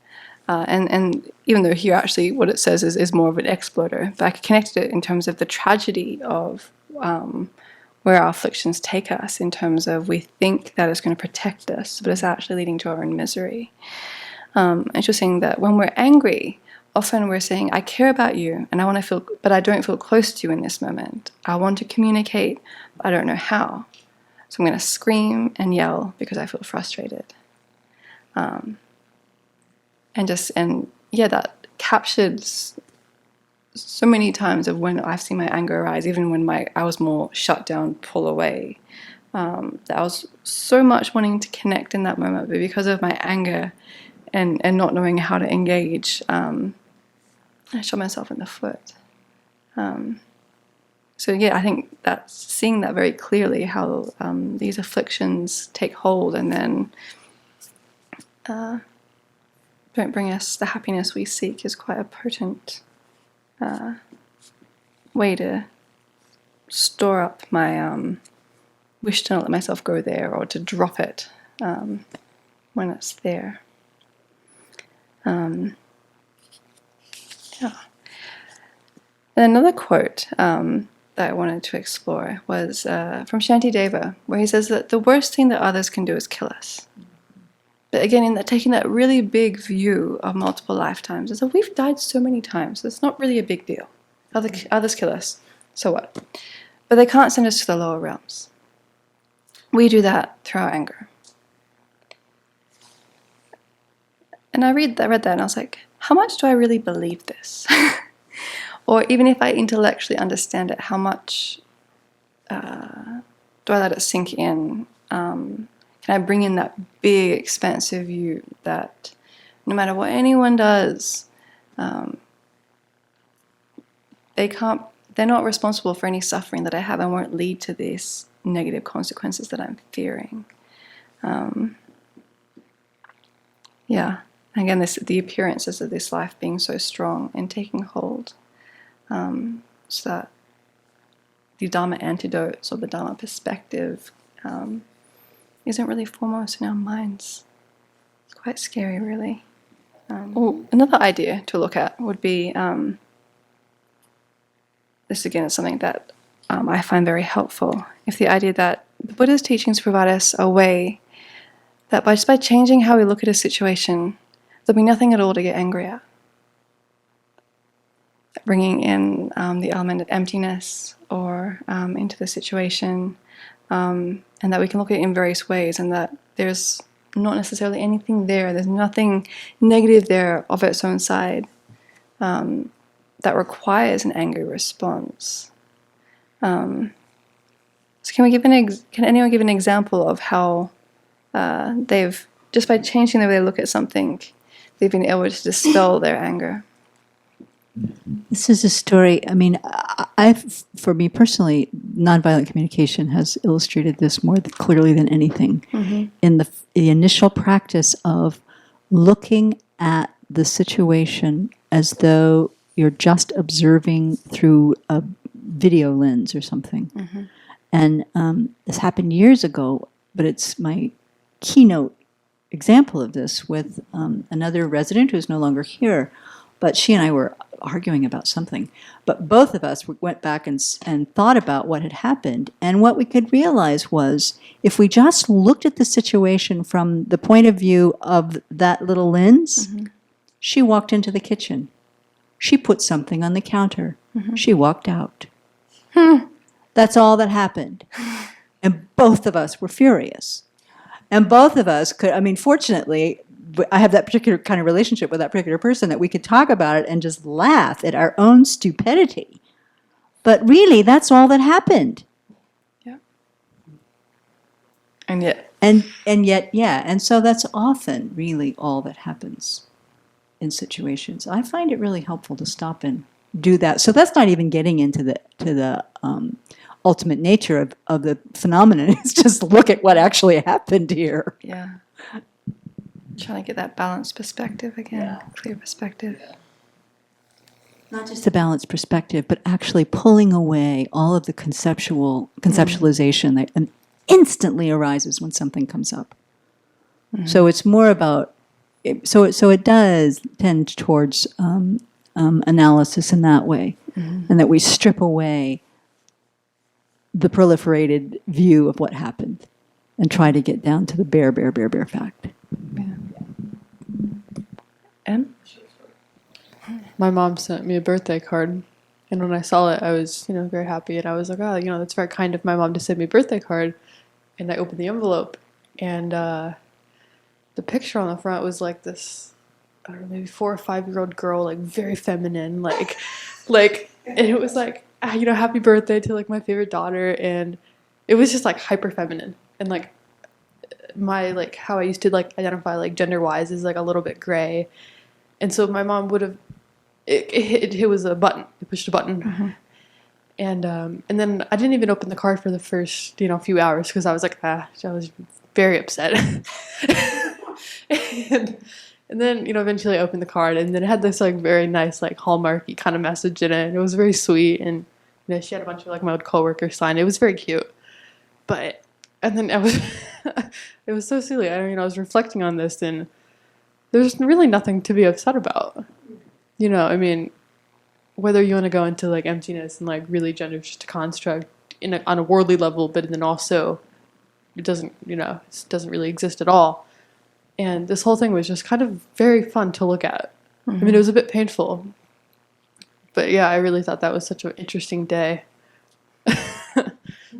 And even though here actually what it says is more of an exploder, but I connected it in terms of the tragedy of where our afflictions take us, in terms of we think that it's going to protect us, but it's actually leading to our own misery. It's just saying that when we're angry, often we're saying, I care about you, and I want to feel, but I don't feel close to you in this moment. I want to communicate, but I don't know how. So I'm going to scream and yell because I feel frustrated. That captures so many times of when I've seen my anger arise, even when I was more shut down, pull away. That I was so much wanting to connect in that moment, but because of my anger and not knowing how to engage, I shot myself in the foot. I think that's seeing that very clearly, how these afflictions take hold and then don't bring us the happiness we seek, is quite a potent way to store up my wish to not let myself go there, or to drop it when it's there. Yeah. And another quote that I wanted to explore was from Shantideva, where he says that the worst thing that others can do is kill us. But again, in that, taking that really big view of multiple lifetimes, is that we've died so many times, so it's not really a big deal. Others kill us, so what? But they can't send us to the lower realms. We do that through our anger. And I read that and I was like, how much do I really believe this? Or even if I intellectually understand it, how much do I let it sink in? Can I bring in that big, expansive view that no matter what anyone does, they're not responsible for any suffering that I have and won't lead to these negative consequences that I'm fearing. Yeah. Again, the appearances of this life being so strong and taking hold. So that the Dharma antidotes or the Dharma perspective isn't really foremost in our minds. It's quite scary, really. Another idea to look at would be, this again is something that I find very helpful, if the idea that the Buddha's teachings provide us a way that just by changing how we look at a situation, there'll be nothing at all to get angry at. Bringing in the element of emptiness or into the situation, and that we can look at it in various ways, and that there's not necessarily anything there, there's nothing negative there of its own side that requires an angry response. So can anyone give an example of how they've, just by changing the way they look at something, they've been able to dispel their anger? This is a story. I mean, for me personally, nonviolent communication has illustrated this more clearly than anything. Mm-hmm. In the initial practice of looking at the situation as though you're just observing through a video lens or something. Mm-hmm. And this happened years ago, but it's my keynote example of this with another resident who's no longer here. But she and I were arguing about something. But both of us went back and thought about what had happened. And what we could realize was, if we just looked at the situation from the point of view of that little lens, mm-hmm. She walked into the kitchen. She put something on the counter. Mm-hmm. She walked out. That's all that happened. And both of us were furious. And both of us could, I mean, fortunately, I have that particular kind of relationship with that particular person that we could talk about it and just laugh at our own stupidity. But really, that's all that happened. Yeah. And yet. And yet, yeah. And so that's often really all that happens in situations. I find it really helpful to stop and do that. So that's not even getting into the ultimate nature of the phenomenon. It's just look at what actually happened here. Yeah. Trying to get that balanced perspective again, clear perspective. Yeah. Not just a balanced perspective, but actually pulling away all of the conceptualization that instantly arises when something comes up. Mm-hmm. So it's more about, so it does tend towards analysis in that way, mm-hmm. and that we strip away the proliferated view of what happened and try to get down to the bare fact. Yeah. And my mom sent me a birthday card, and when I saw it, I was, very happy, and I was like, oh, that's very kind of my mom to send me a birthday card. And I opened the envelope, and the picture on the front was like this, I don't know, maybe 4 or 5-year-old girl, like very feminine, like, and it was like, happy birthday to like my favorite daughter, and it was just like hyper feminine, and like my like how I used to like identify like gender wise is like a little bit gray, and so my mom would have it was a button, it pushed a button, mm-hmm. and then I didn't even open the card for the first few hours because I was like I was very upset, and then eventually I opened the card, and then it had this like very nice like hallmarky kind of message in it, and it was very sweet, and she had a bunch of like my old coworkers sign. It was very cute. But, and then I was, it was so silly. I was reflecting on this, and there's really nothing to be upset about. Whether you want to go into like emptiness and like really gender just a construct on a worldly level, but then also it doesn't really exist at all. And this whole thing was just kind of very fun to look at. It was a bit painful, but yeah, I really thought that was such an interesting day.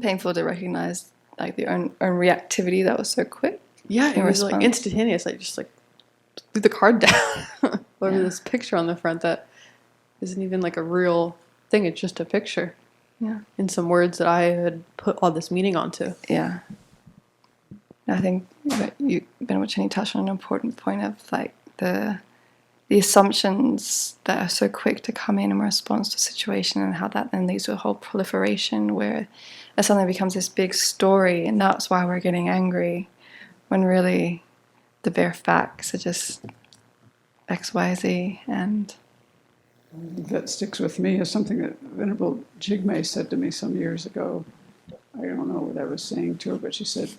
Painful to recognize like the own reactivity that was so quick. Yeah, it was response. like instantaneous. I just like threw the card down over this picture on the front that isn't even like a real thing. It's just a picture. Yeah. And some words that I had put all this meaning onto. Yeah. I think that you've been watching, you touched on an important point of like the assumptions that are so quick to come in response to a situation, and how that then leads to a whole proliferation where it suddenly becomes this big story, and that's why we're getting angry, when really the bare facts are just X, Y, Z. And that sticks with me is something that Venerable Jigme said to me some years ago. I don't know what I was saying to her, but she said,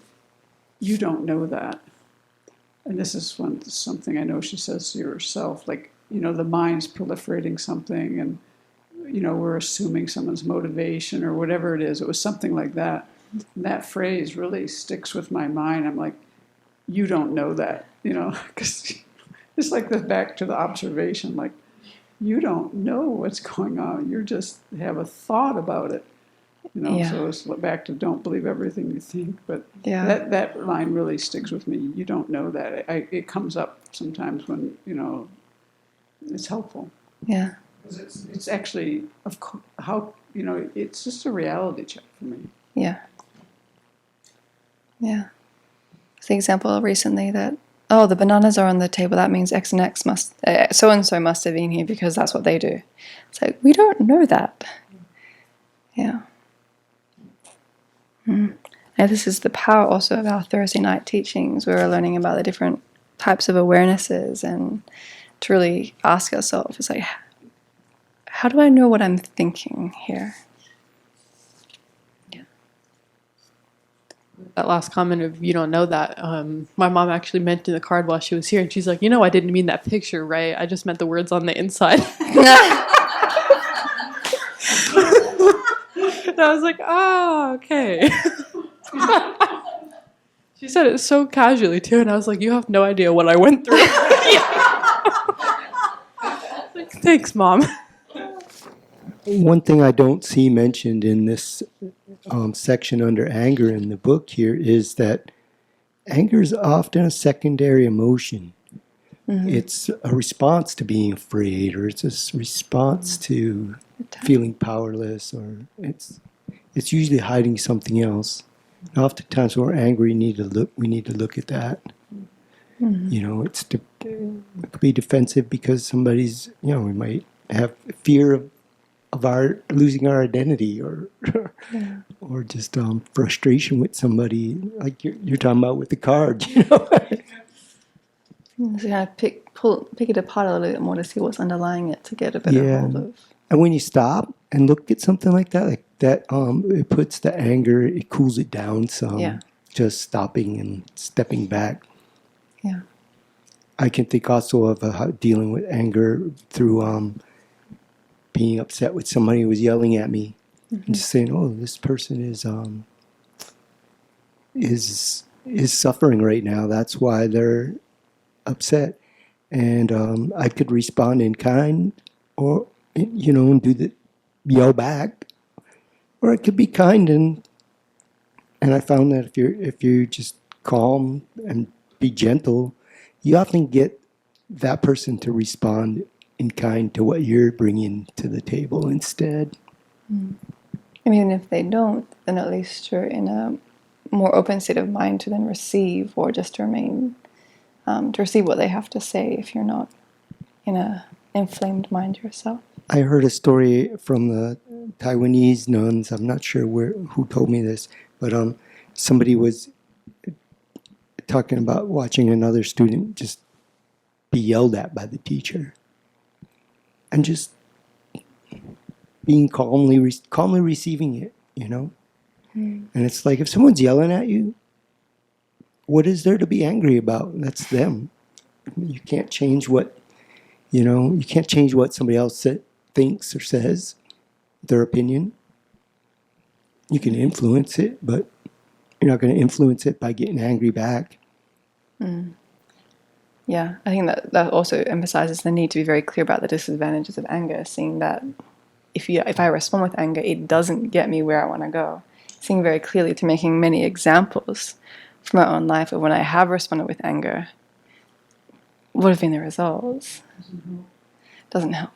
"You don't know that." And this is something I know she says to herself, like, the mind's proliferating something, and, we're assuming someone's motivation or whatever it is. It was something like that. And that phrase really sticks with my mind. I'm like, you don't know that, because it's like back to the observation, like, you don't know what's going on. You just have a thought about it. So it's back to don't believe everything you think. But that line really sticks with me. You don't know that. It comes up sometimes when, it's helpful. yeah. Because it's actually, it's just a reality check for me. Yeah. Yeah. It's the example recently that, the bananas are on the table. That means X and X so-and-so must have been here because that's what they do. It's like, we don't know that. Yeah. And this is the power also of our Thursday night teachings, where we're learning about the different types of awarenesses, and to really ask ourselves, it's like, how do I know what I'm thinking here? That last comment of you don't know that, my mom actually mentioned the card while she was here, and she's like, I didn't mean that picture, right? I just meant the words on the inside. And I was like, okay. She said it so casually too, and I was like, you have no idea what I went through. Like, thanks, Mom. One thing I don't see mentioned in this section under anger in the book here is that anger is often a secondary emotion. Mm-hmm. It's a response to being afraid, or it's a response to feeling powerless, or it's usually hiding something else. And oftentimes when we're angry, we need to look at that. Mm-hmm. It could be defensive because somebody's, we might have fear of our losing our identity, or or just frustration with somebody, like you're talking about with the card. So kind of pick it apart a little bit more to see what's underlying it, to get a better hold of. And when you stop and look at something like that, it puts the anger, it cools it down some. Yeah. Just stopping and stepping back. Yeah. I can think also of how dealing with anger through being upset with somebody who was yelling at me, and just saying, "Oh, this person is suffering right now. That's why they're upset." And I could respond in kind, or and yell back, or I could be kind, and I found that if you're just calm and be gentle, you often get that person to respond in kind to what you're bringing to the table instead. And even if they don't, then at least you're in a more open state of mind to then receive, or just to remain, to receive what they have to say, if you're not in a inflamed mind yourself. I heard a story from the Taiwanese nuns. I'm not sure who told me this, but somebody was talking about watching another student just be yelled at by the teacher, and just being calmly receiving it, you know? And it's like, if someone's yelling at you, what is there to be angry about? That's them. You can't change what, you can't change what somebody else thinks or says, their opinion. You can influence it, but you're not going to influence it by getting angry back. Yeah, I think that also emphasizes the need to be very clear about the disadvantages of anger, seeing that if I respond with anger, it doesn't get me where I want to go. Seeing very clearly to making many examples from my own life of when I have responded with anger, what have been the results? Doesn't help.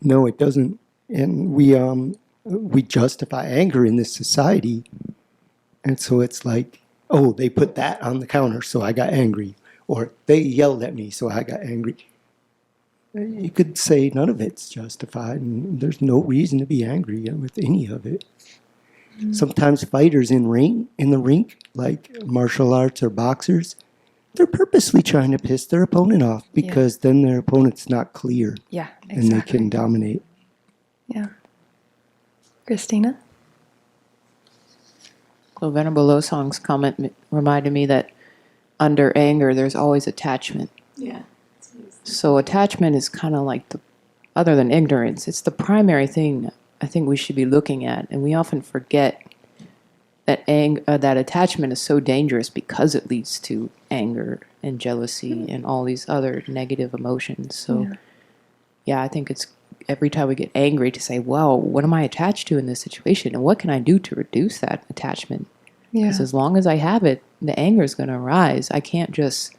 No, it doesn't. And we justify anger in this society. And so it's like, oh, they put that on the counter, so I got angry. Or they yelled at me, so I got angry. You could say none of it's justified, and there's no reason to be angry with any of it. Sometimes fighters in the rink, like martial arts or boxers, they're purposely trying to piss their opponent off because then their opponent's not clear. Yeah, exactly. And they can dominate. Yeah. Christina? Well, Venerable Losong's comment reminded me that under anger, there's always attachment. Yeah. So attachment is kind of like other than ignorance, it's the primary thing I think we should be looking at. And we often forget that that attachment is so dangerous because it leads to anger and jealousy and all these other negative emotions. So, yeah, I think it's every time we get angry to say, well, what am I attached to in this situation? And what can I do to reduce that attachment? Because as long as I have it, the anger is going to arise. I can't just,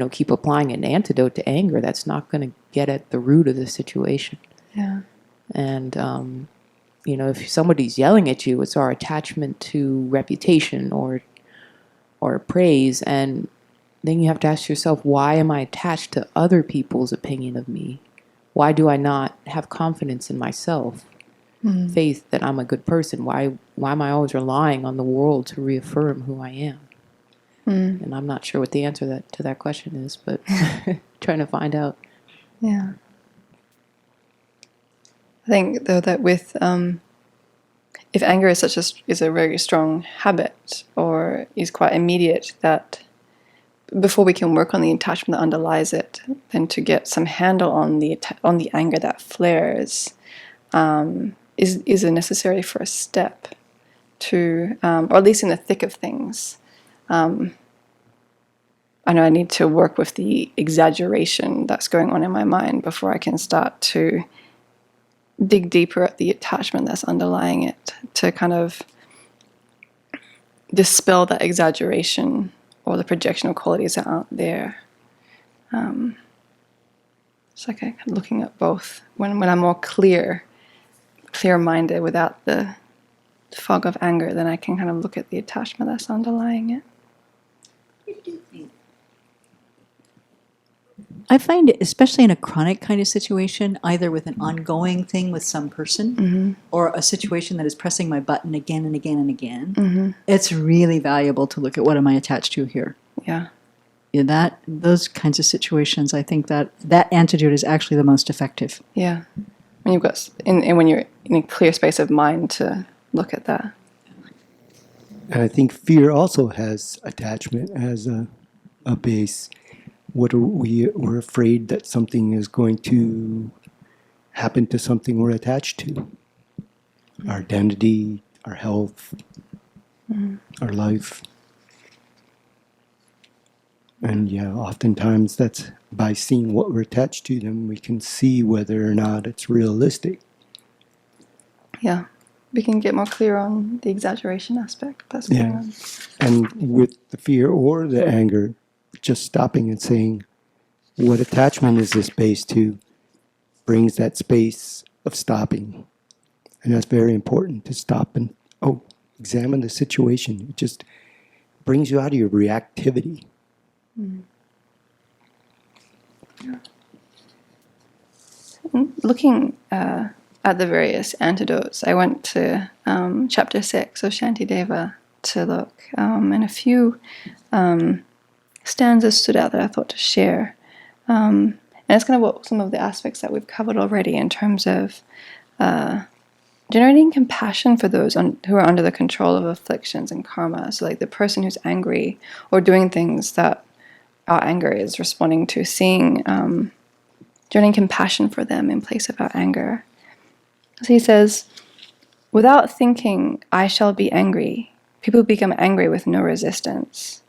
keep applying an antidote to anger. That's not going to get at the root of the situation. Yeah. And, if somebody's yelling at you, it's our attachment to reputation or praise. And then you have to ask yourself, why am I attached to other people's opinion of me? Why do I not have confidence in myself? Faith that I'm a good person. Why am I always relying on the world to reaffirm who I am? And I'm not sure what the answer to that question is, but trying to find out. Yeah. I think though that with if anger is is a very strong habit or is quite immediate, that before we can work on the attachment that underlies it, then to get some handle on the anger that flares is a necessary first step to, or at least in the thick of things. I know I need to work with the exaggeration that's going on in my mind before I can start to dig deeper at the attachment that's underlying it, to kind of dispel that exaggeration or the projectional qualities that aren't there. It's like I'm looking at both. When I'm more clear-minded without the fog of anger, then I can kind of look at the attachment that's underlying it. I find it, especially in a chronic kind of situation, either with an ongoing thing with some person or a situation that is pressing my button again and again and again, it's really valuable to look at what am I attached to here. Yeah. Those kinds of situations, I think that antidote is actually the most effective. Yeah. When you've got, and when you're in a clear space of mind to look at that. And I think fear also has attachment as a base. We're afraid that something is going to happen to something we're attached to. Our identity, our health, our life. And oftentimes that's by seeing what we're attached to, then we can see whether or not it's realistic. Yeah. We can get more clear on the exaggeration aspect that's going on. And with the fear or the anger, just stopping and saying, what attachment is this based to, brings that space of stopping. And that's very important, to stop and examine the situation. It just brings you out of your reactivity. Looking at the various antidotes, I went to chapter 6 of Shantideva to look, and a few stanzas stood out that I thought to share. And it's kind of some of the aspects that we've covered already in terms of generating compassion for those who are under the control of afflictions and karma. So like the person who's angry or doing things that our anger is responding to, seeing, generating compassion for them in place of our anger. So he says, without thinking, I shall be angry. People become angry with no resistance.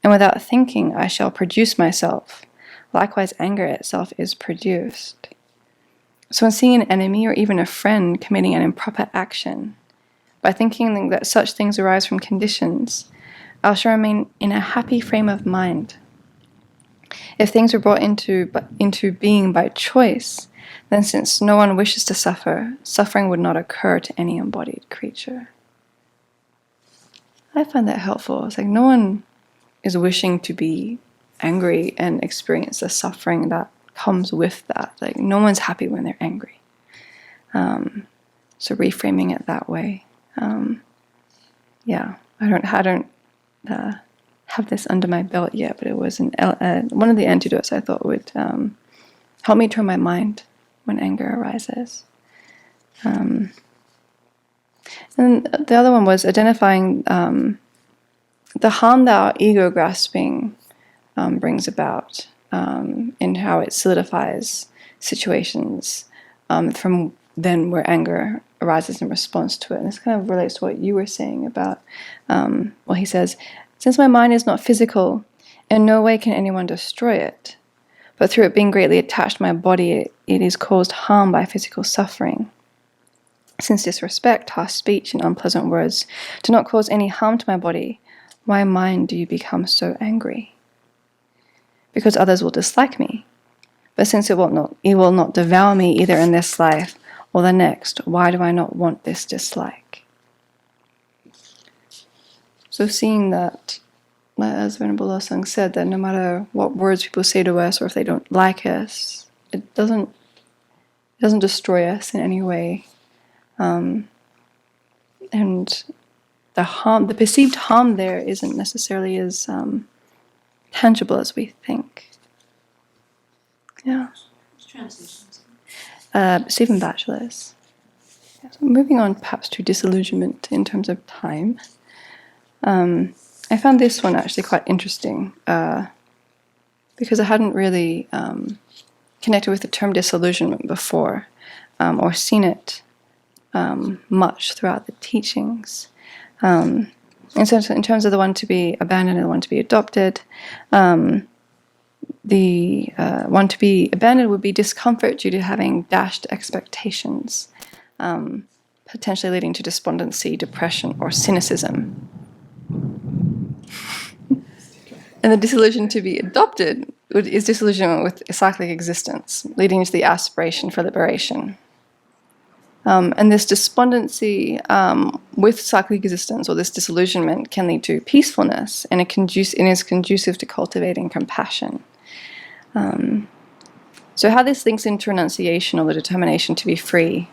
And without thinking, I shall produce myself. Likewise, anger itself is produced. So when seeing an enemy or even a friend committing an improper action, by thinking that such things arise from conditions, I shall remain in a happy frame of mind. If things were brought into being by choice, then since no one wishes to suffer, suffering would not occur to any embodied creature. I find that helpful. It's like no one is wishing to be angry and experience the suffering that comes with that. Like no one's happy when they're angry. So reframing it that way. Yeah, I don't have this under my belt yet, but it was one of the antidotes I thought would help me turn my mind when anger arises. And the other one was identifying the harm that our ego grasping brings about, and how it solidifies situations from then where anger arises in response to it. And this kind of relates to what you were saying about, he says, since my mind is not physical, in no way can anyone destroy it. But through it being greatly attached to my body, it is caused harm by physical suffering. Since disrespect, harsh speech, and unpleasant words do not cause any harm to my body, why, mind, do you become so angry? Because others will dislike me. But since it will not devour me either in this life or the next, why do I not want this dislike? So seeing that, as Venerable Losang said, that no matter what words people say to us or if they don't like us, it doesn't destroy us in any way. And the perceived harm there isn't necessarily as tangible as we think. Yeah. Stephen Batchelor's. Yeah, so moving on perhaps to disillusionment in terms of time. I found this one actually quite interesting because I hadn't really connected with the term disillusionment before or seen it much throughout the teachings. And so in terms of the one to be abandoned and the one to be adopted, the one to be abandoned would be discomfort due to having dashed expectations, potentially leading to despondency, depression, or cynicism. And the disillusion to be adopted is disillusionment with cyclic existence, leading to the aspiration for liberation. And this despondency with cyclic existence, or this disillusionment, can lead to peacefulness, and it is conducive to cultivating compassion. So how this links into renunciation, or the determination to be free,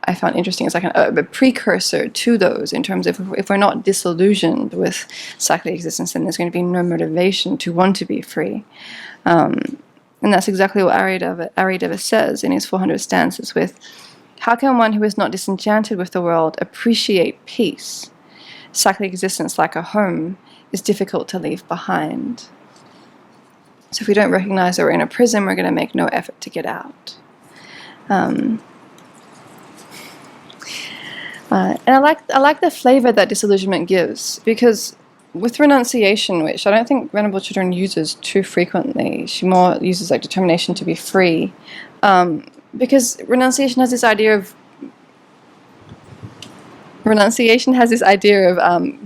I found interesting. It's like a precursor to those, in terms of if we're not disillusioned with cyclic existence, then there's going to be no motivation to want to be free. And that's exactly what Aryadeva says in his 400 stanzas with, how can one who is not disenchanted with the world appreciate peace? Cyclic existence, like a home, is difficult to leave behind. So if we don't recognize that we're in a prison, we're going to make no effort to get out. And I like the flavor that disillusionment gives, because with renunciation, which I don't think Venerable Children uses too frequently, she more uses like determination to be free, because renunciation has this idea of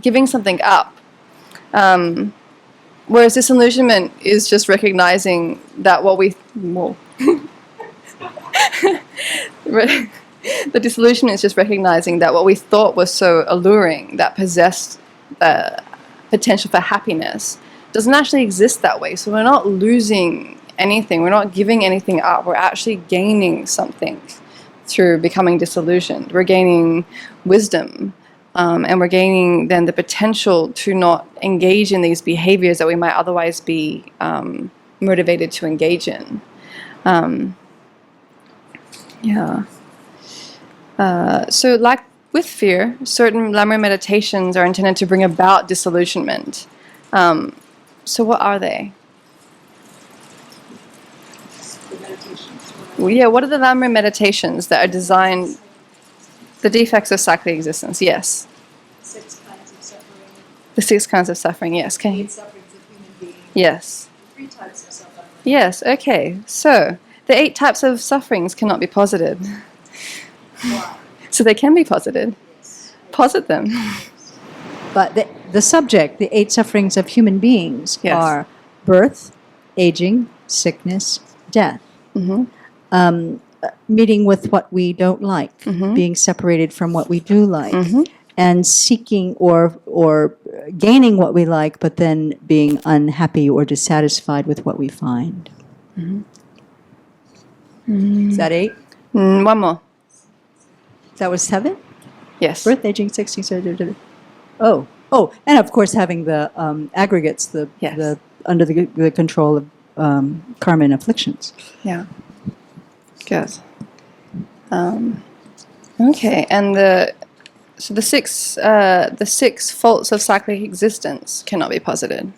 giving something up, whereas disillusionment is just recognizing that the disillusionment is just recognizing that what we thought was so alluring, that possessed potential for happiness, doesn't actually exist that way. So we're not losing anything, we're not giving anything up, we're actually gaining something through becoming disillusioned. We're gaining wisdom, and we're gaining then the potential to not engage in these behaviors that we might otherwise be motivated to engage in. Yeah. So, like with fear, certain Lamrim meditations are intended to bring about disillusionment. So, what are they? Well, yeah, what are the Lamrim meditations that are designed? The defects of cyclic existence, yes. 6 kinds of suffering. The 6 kinds of suffering, yes. Can 8 sufferings of human beings. Yes. 3 types of suffering. Yes, okay. So, the 8 types of sufferings cannot be posited. Why? So, they can be posited. Yes. Posit them. But the subject, the 8 sufferings of human beings, Yes. are birth, aging, sickness, death. Meeting with what we don't like, being separated from what we do like, and seeking or gaining what we like, but then being unhappy or dissatisfied with what we find. Is that 8? One more. That was 7? Yes. Birth, aging, 16. Oh, and of course having the aggregates, Yes. the under the control of karma and afflictions. Yeah. Good. Okay, and the 6 faults of cyclic existence cannot be posited.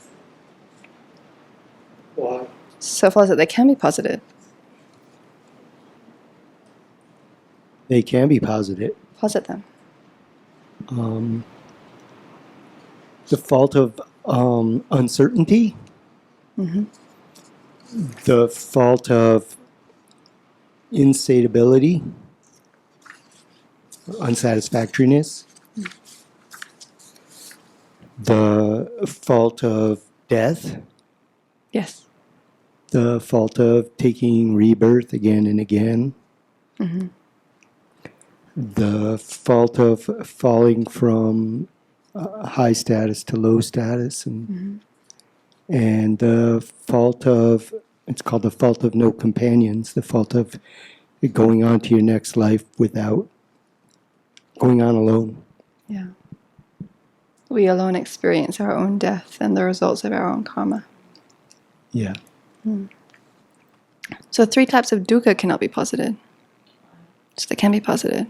Why? So far as that they can be posited. They can be positive. Posit them. The fault of uncertainty, the fault of insatiability, unsatisfactoriness, the fault of death, Yes. the fault of taking rebirth again and again, the fault of falling from high status to low status, and the fault of, it's called the fault of no companions, the fault of going on to your next life without going on alone. Yeah. We alone experience our own death and the results of our own karma. Yeah. So 3 types of dukkha cannot be posited. So they can be posited.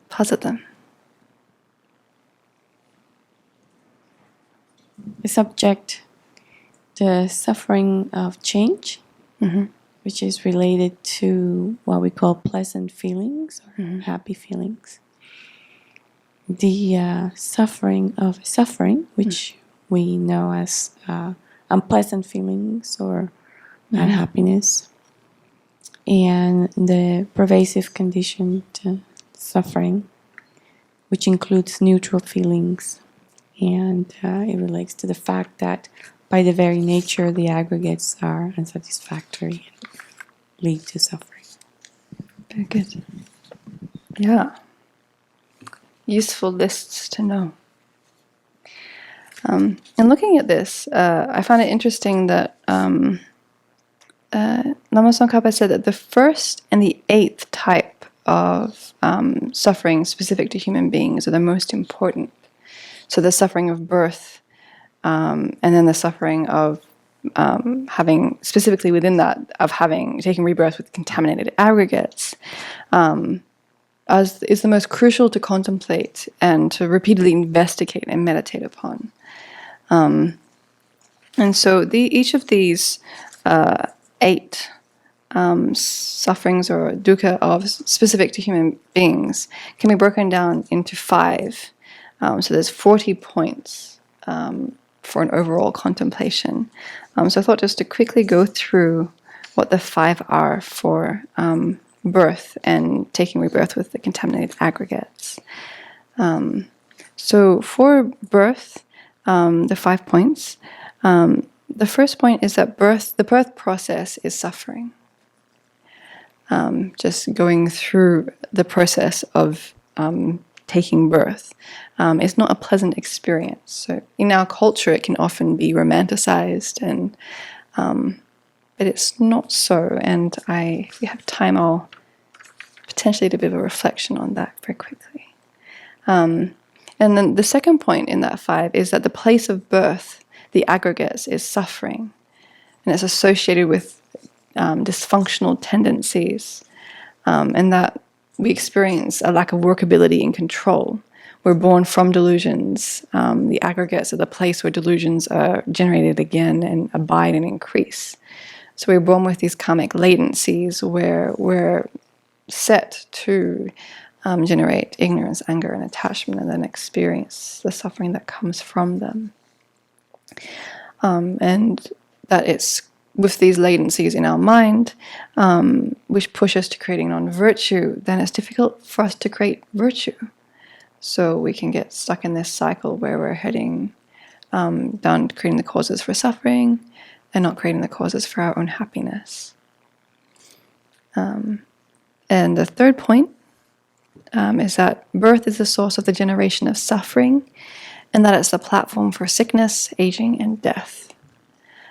Posit them. The subject, the suffering of change, which is related to what we call pleasant feelings or happy feelings. The suffering of suffering, which we know as unpleasant feelings or unhappiness, and the pervasive conditioned suffering, which includes neutral feelings. And it relates to the fact that by the very nature, the aggregates are unsatisfactory and lead to suffering. Very good. Yeah. Useful lists to know. And looking at this, I found it interesting that Lama Tsongkhapa said that the 1st and the 8th type of suffering specific to human beings are the most important. So the suffering of birth, and then the suffering of having, specifically within that, of taking rebirth with contaminated aggregates, is the most crucial to contemplate and to repeatedly investigate and meditate upon. And so each of these 8 sufferings or dukkha specific to human beings can be broken down into 5. So there's 40 points for an overall contemplation. So I thought just to quickly go through what the 5 are for birth and taking rebirth with the contaminated aggregates. So for birth, the 5 points, the first point is that the birth process is suffering. Just going through the process of taking birth is not a pleasant experience. So in our culture, it can often be romanticized, but it's not so. And if we have time, I'll potentially do a bit of a reflection on that very quickly. And then the second point in that 5 is that the place of birth, the aggregates, is suffering, and it's associated with dysfunctional tendencies. and that we experience a lack of workability and control. We're born from delusions. The aggregates are the place where delusions are generated again and abide and increase. So we're born with these karmic latencies where we're set to generate ignorance, anger, and attachment, and then experience the suffering that comes from them. And that it's with these latencies in our mind, which push us to creating non-virtue, then it's difficult for us to create virtue. So we can get stuck in this cycle where we're heading down creating the causes for suffering and not creating the causes for our own happiness. And the third point is that birth is the source of the generation of suffering, and that it's the platform for sickness, aging, and death.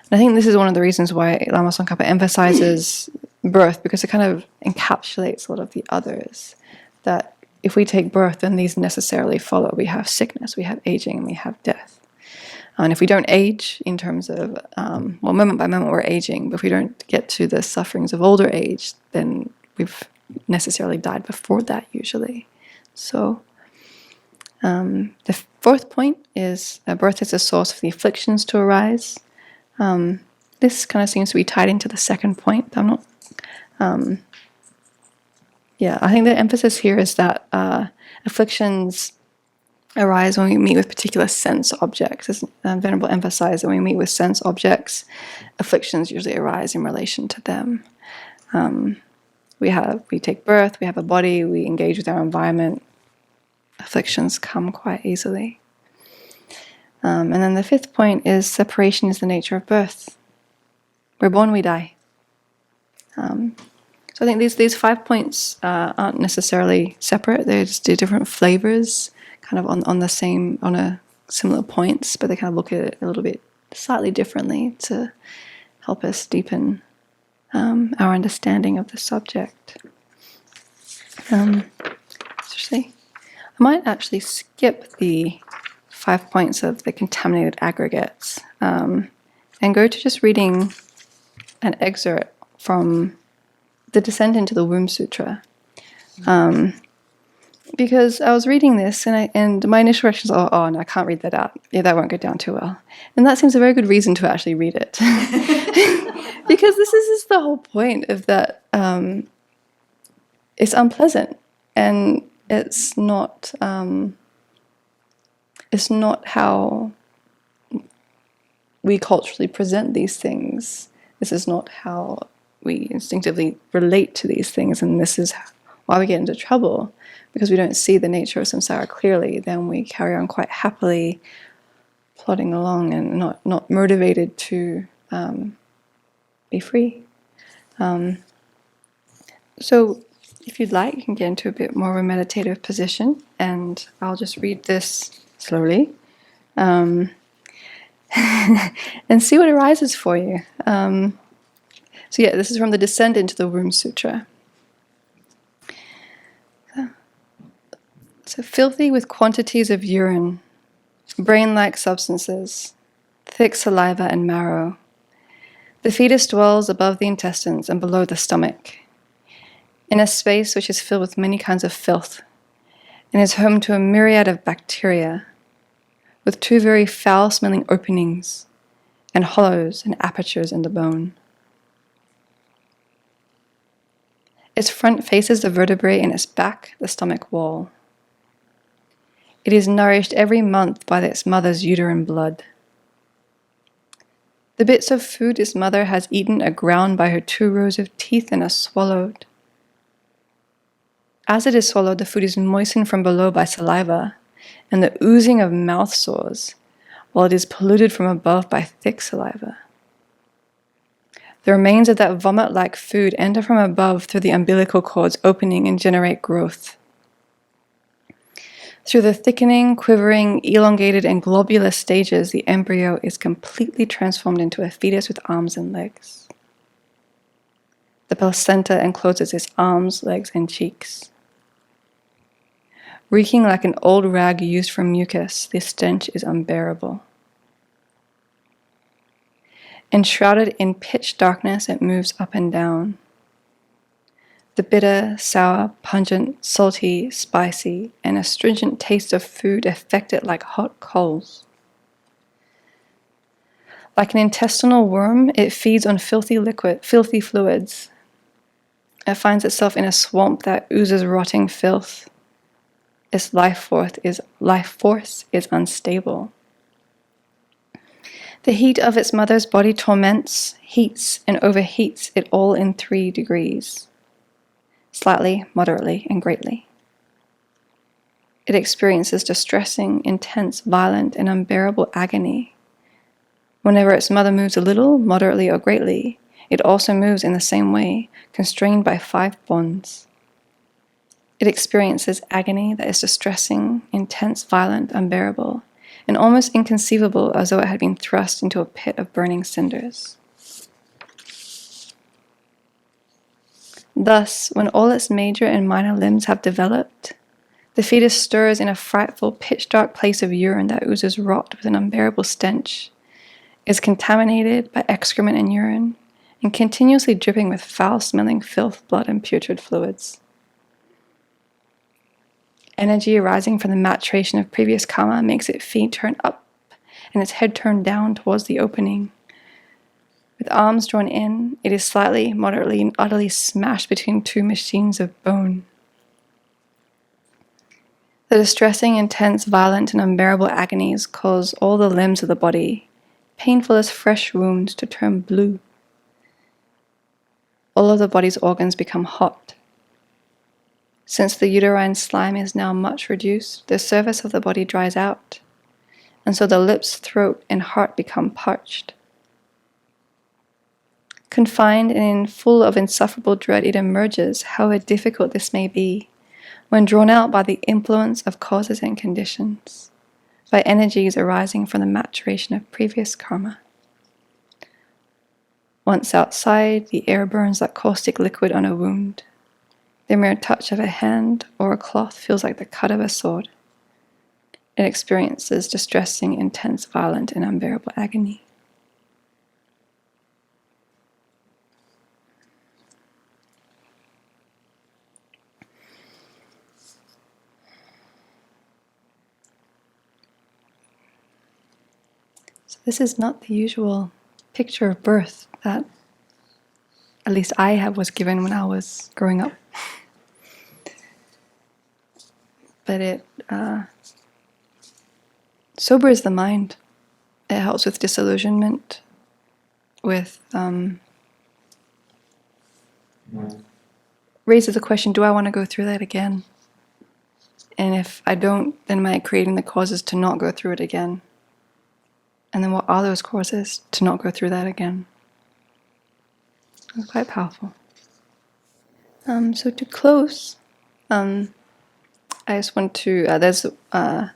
And I think this is one of the reasons why Lama Tsongkhapa emphasizes birth, because it kind of encapsulates a lot of the others. That if we take birth, then these necessarily follow. We have sickness, we have aging, and we have death. And if we don't age in terms of, moment by moment we're aging, but if we don't get to the sufferings of older age, then we've necessarily died before that usually. So the fourth point is birth is a source of the afflictions to arise. This kind of seems to be tied into the second point. I'm not. I think the emphasis here is that afflictions arise when we meet with particular sense objects. As Venerable emphasized, when we meet with sense objects, afflictions usually arise in relation to them. We take birth, we have a body, we engage with our environment. Afflictions come quite easily. And then the fifth point is separation is the nature of birth. We're born, we die. So I think these 5 points aren't necessarily separate. They're just different flavors, kind of on a similar points, but they kind of look at it a little bit slightly differently to help us deepen our understanding of the subject. I might actually skip the 5 points of the contaminated aggregates and go to just reading an excerpt from the Descent into the Womb Sutra. Because I was reading this and my initial reaction was, oh no, I can't read that out. Yeah, that won't go down too well. And that seems a very good reason to actually read it. Because this is the whole point of that. It's unpleasant, and it's not how we culturally present these things. This is not how we instinctively relate to these things, and this is why we get into trouble, because we don't see the nature of samsara clearly. Then we carry on quite happily, plodding along and not motivated to be free. So if you'd like, you can get into a bit more of a meditative position, and I'll just read this slowly and see what arises for you. This is from the Descent into the Womb Sutra. So filthy with quantities of urine, brain-like substances, thick saliva and marrow, the fetus dwells above the intestines and below the stomach, in a space which is filled with many kinds of filth, and is home to a myriad of bacteria, with 2 very foul-smelling openings, and hollows and apertures in the bone. Its front faces the vertebrae, and its back the stomach wall. It is nourished every month by its mother's uterine blood. The bits of food its mother has eaten are ground by her 2 rows of teeth and are swallowed. As it is swallowed, the food is moistened from below by saliva and the oozing of mouth sores, while it is polluted from above by thick saliva. The remains of that vomit-like food enter from above through the umbilical cord's opening and generate growth. Through the thickening, quivering, elongated, and globular stages, the embryo is completely transformed into a fetus with arms and legs. The placenta encloses its arms, legs, and cheeks. Reeking like an old rag used for mucus, this stench is unbearable. Enshrouded in pitch darkness, it moves up and down. the bitter, sour, pungent, salty, spicy, and astringent taste of food affect it like hot coals. Like an intestinal worm, it feeds on filthy fluids. It finds itself in a swamp that oozes rotting filth. Its life force is unstable. The heat of its mother's body torments, heats, and overheats it all in 3 degrees. Slightly, moderately, and greatly. It experiences distressing, intense, violent, and unbearable agony. Whenever its mother moves a little, moderately, or greatly, it also moves in the same way, constrained by 5 bonds. It experiences agony that is distressing, intense, violent, unbearable, and almost inconceivable, as though it had been thrust into a pit of burning cinders. Thus, when all its major and minor limbs have developed, the fetus stirs in a frightful, pitch-dark place of urine that oozes rot with an unbearable stench, is contaminated by excrement and urine, and continuously dripping with foul-smelling filth, blood, and putrid fluids. Energy arising from the maturation of previous karma makes its feet turn up and its head turn down towards the opening. With arms drawn in, it is slightly, moderately, and utterly smashed between 2 machines of bone. The distressing, intense, violent, and unbearable agonies cause all the limbs of the body, painful as fresh wounds, to turn blue. All of the body's organs become hot. Since the uterine slime is now much reduced, the surface of the body dries out, and so the lips, throat, and heart become parched. Confined and full of insufferable dread, it emerges, however difficult this may be, when drawn out by the influence of causes and conditions, by energies arising from the maturation of previous karma. Once outside, the air burns like caustic liquid on a wound. The mere touch of a hand or a cloth feels like the cut of a sword. It experiences distressing, intense, violent, and unbearable agony. So this is not the usual picture of birth that at least I was given when I was growing up. But it sobers the mind. It helps with disillusionment, with raises the question, do I want to go through that again? And if I don't, then am I creating the causes to not go through it again? And then what are those causes to not go through that again? It's quite powerful. So to close, I just want to, there's a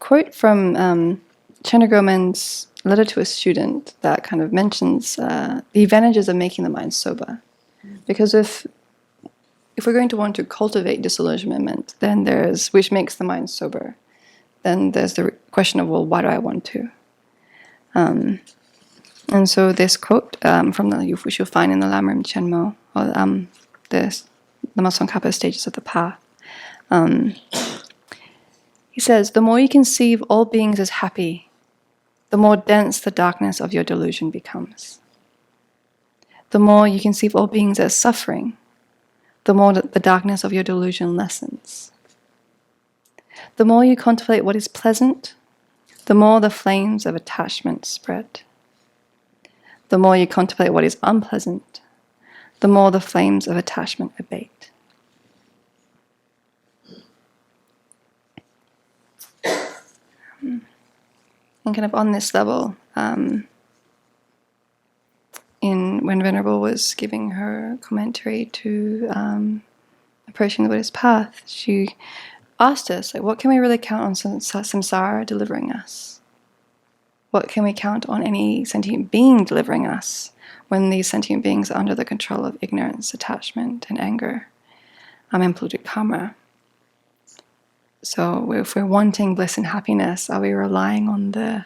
quote from Chandragoman's letter to a student that kind of mentions the advantages of making the mind sober. Because if we're going to want to cultivate disillusionment, then which makes the mind sober, then there's the question of, well, why do I want to? And so this quote from which you'll find in the Lamrim Chenmo, or the Tsongkhapa stages of the path. He says, the more you conceive all beings as happy, the more dense the darkness of your delusion becomes. The more you conceive all beings as suffering, the more the darkness of your delusion lessens. The more you contemplate what is pleasant, the more the flames of attachment spread. The more you contemplate what is unpleasant, the more the flames of attachment abate. And kind of on this level, when Venerable was giving her commentary to Approaching the Buddhist Path, she asked us, like, what can we really count on samsara delivering us? What can we count on any sentient being delivering us when these sentient beings are under the control of ignorance, attachment, and anger, and polluted karma? So if we're wanting bliss and happiness, are we relying on the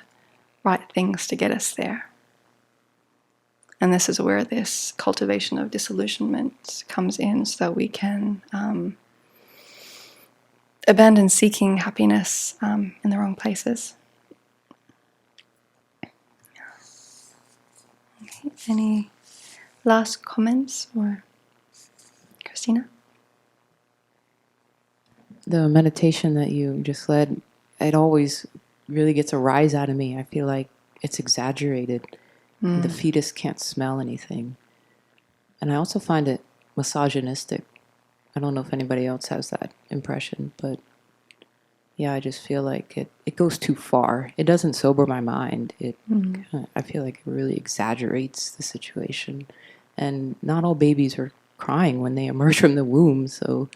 right things to get us there? And this is where this cultivation of disillusionment comes in, so that we can abandon seeking happiness in the wrong places. Okay. Any last comments, or Christina? The meditation that you just led, it always really gets a rise out of me. I feel like it's exaggerated. The fetus can't smell anything. And I also find it misogynistic. I don't know if anybody else has that impression, but yeah, I just feel like it goes too far. It doesn't sober my mind. I feel like it really exaggerates the situation. And not all babies are crying when they emerge from the womb, so,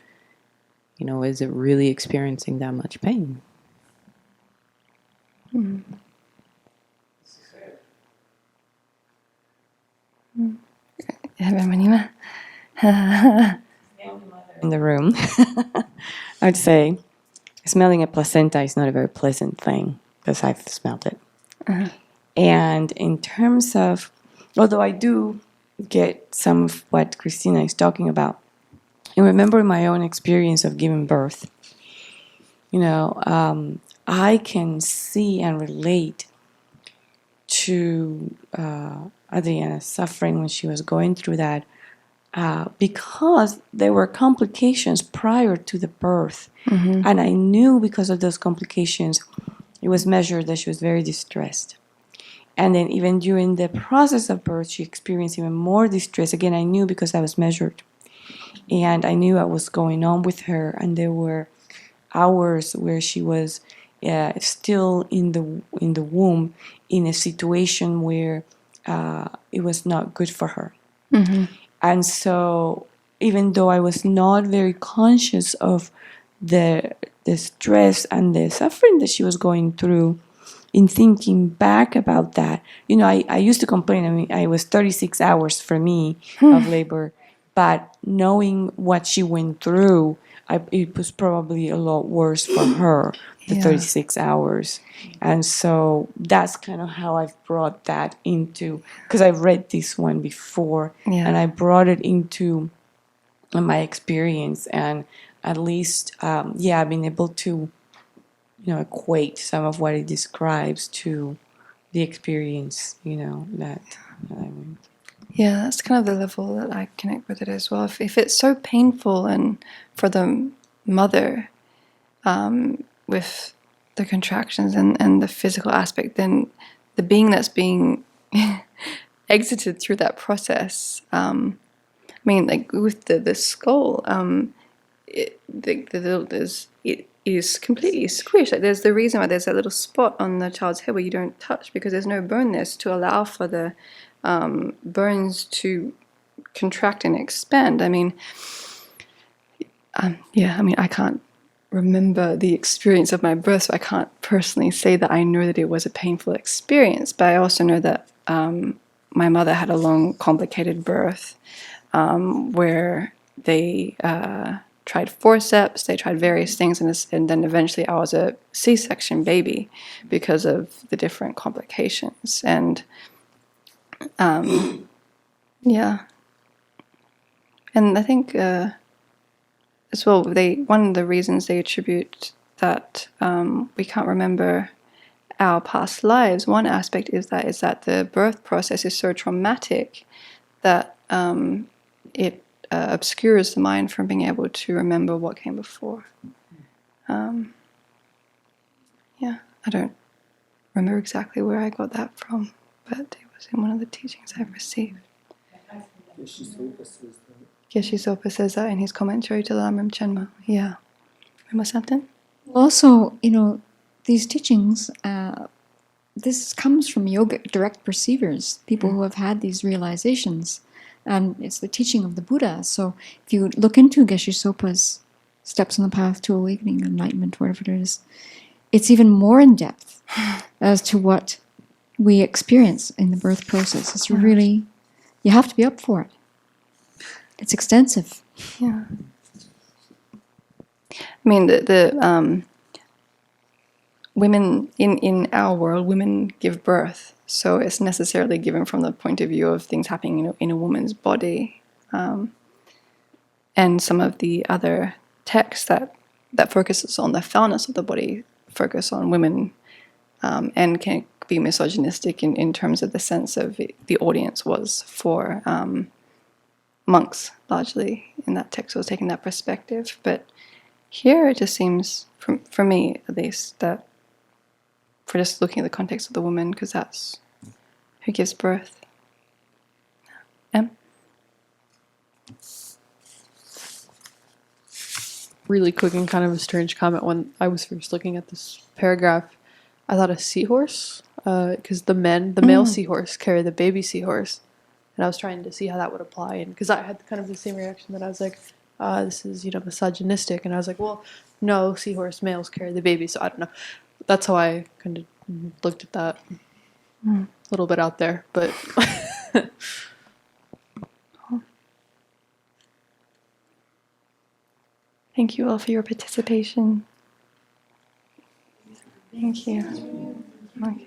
you know, is it really experiencing that much pain? In the room, I'd say smelling a placenta is not a very pleasant thing, because I've smelled it. And in terms of, although I do get some of what Christina is talking about, and remember my own experience of giving birth, you know, I can see and relate to Adriana's suffering when she was going through that, because there were complications prior to the birth. And I knew because of those complications, it was measured that she was very distressed. And then even during the process of birth, she experienced even more distress. Again, I knew because I was measured. And I knew what was going on with her. And there were hours where she was still in the womb, in a situation where it was not good for her. And so even though I was not very conscious of the stress and the suffering that she was going through, in thinking back about that, you know, I used to complain. I mean, I was 36 hours for me of labor, but knowing what she went through, it was probably a lot worse for her, the 36 hours. And so that's kind of how I've brought that into, because I've read this one before, and I brought it into my experience, and at least, I've been able to, you know, equate some of what it describes to the experience, you know, that I went. Yeah, that's kind of the level that I connect with it as well. If it's so painful and for the mother, with the contractions and the physical aspect, then the being that's being exited through that process, I mean, like with the skull, it is completely squished. Like there's the reason why there's that little spot on the child's head where you don't touch, because there's no bone there to allow for the bones to contract and expand. I mean, I can't remember the experience of my birth, so I can't personally say that I know that it was a painful experience, but I also know that my mother had a long, complicated birth, where they tried forceps, they tried various things, and then eventually I was a C-section baby because of the different complications. And and I think as well, one of the reasons they attribute that we can't remember our past lives, one aspect is that the birth process is so traumatic that it obscures the mind from being able to remember what came before. I don't remember exactly where I got that from, but it was in one of the teachings I've received. Geshe Sopa says that in his commentary to the Lamrim Chenma. Yeah. Remember something? Also, you know, these teachings, this comes from yogic direct perceivers, people who have had these realizations. And it's the teaching of the Buddha. So if you look into Geshe Sopa's Steps on the Path to Awakening, Enlightenment, whatever it is, it's even more in depth as to what we experience in the birth process. It's really, you have to be up for it. It's extensive. Yeah. I mean, the women in our world, women give birth. So it's necessarily given from the point of view of things happening in a woman's body. And some of the other texts that focuses on the foulness of the body focus on women and can be misogynistic in terms of the sense of the audience was for monks, largely, in that text was taking that perspective. But here it just seems, for me at least, that for just looking at the context of the woman, because that's who gives birth. Really quick and kind of a strange comment. When I was first looking at this paragraph, I thought a seahorse, because the male seahorse carry the baby seahorse, and I was trying to see how that would apply, and because I had kind of the same reaction that I was like, this is misogynistic, and I was like, well, no, seahorse males carry the baby, so I don't know. That's how I kind of looked at that. A little bit out there, but. Thank you all for your participation. Thank you. Okay.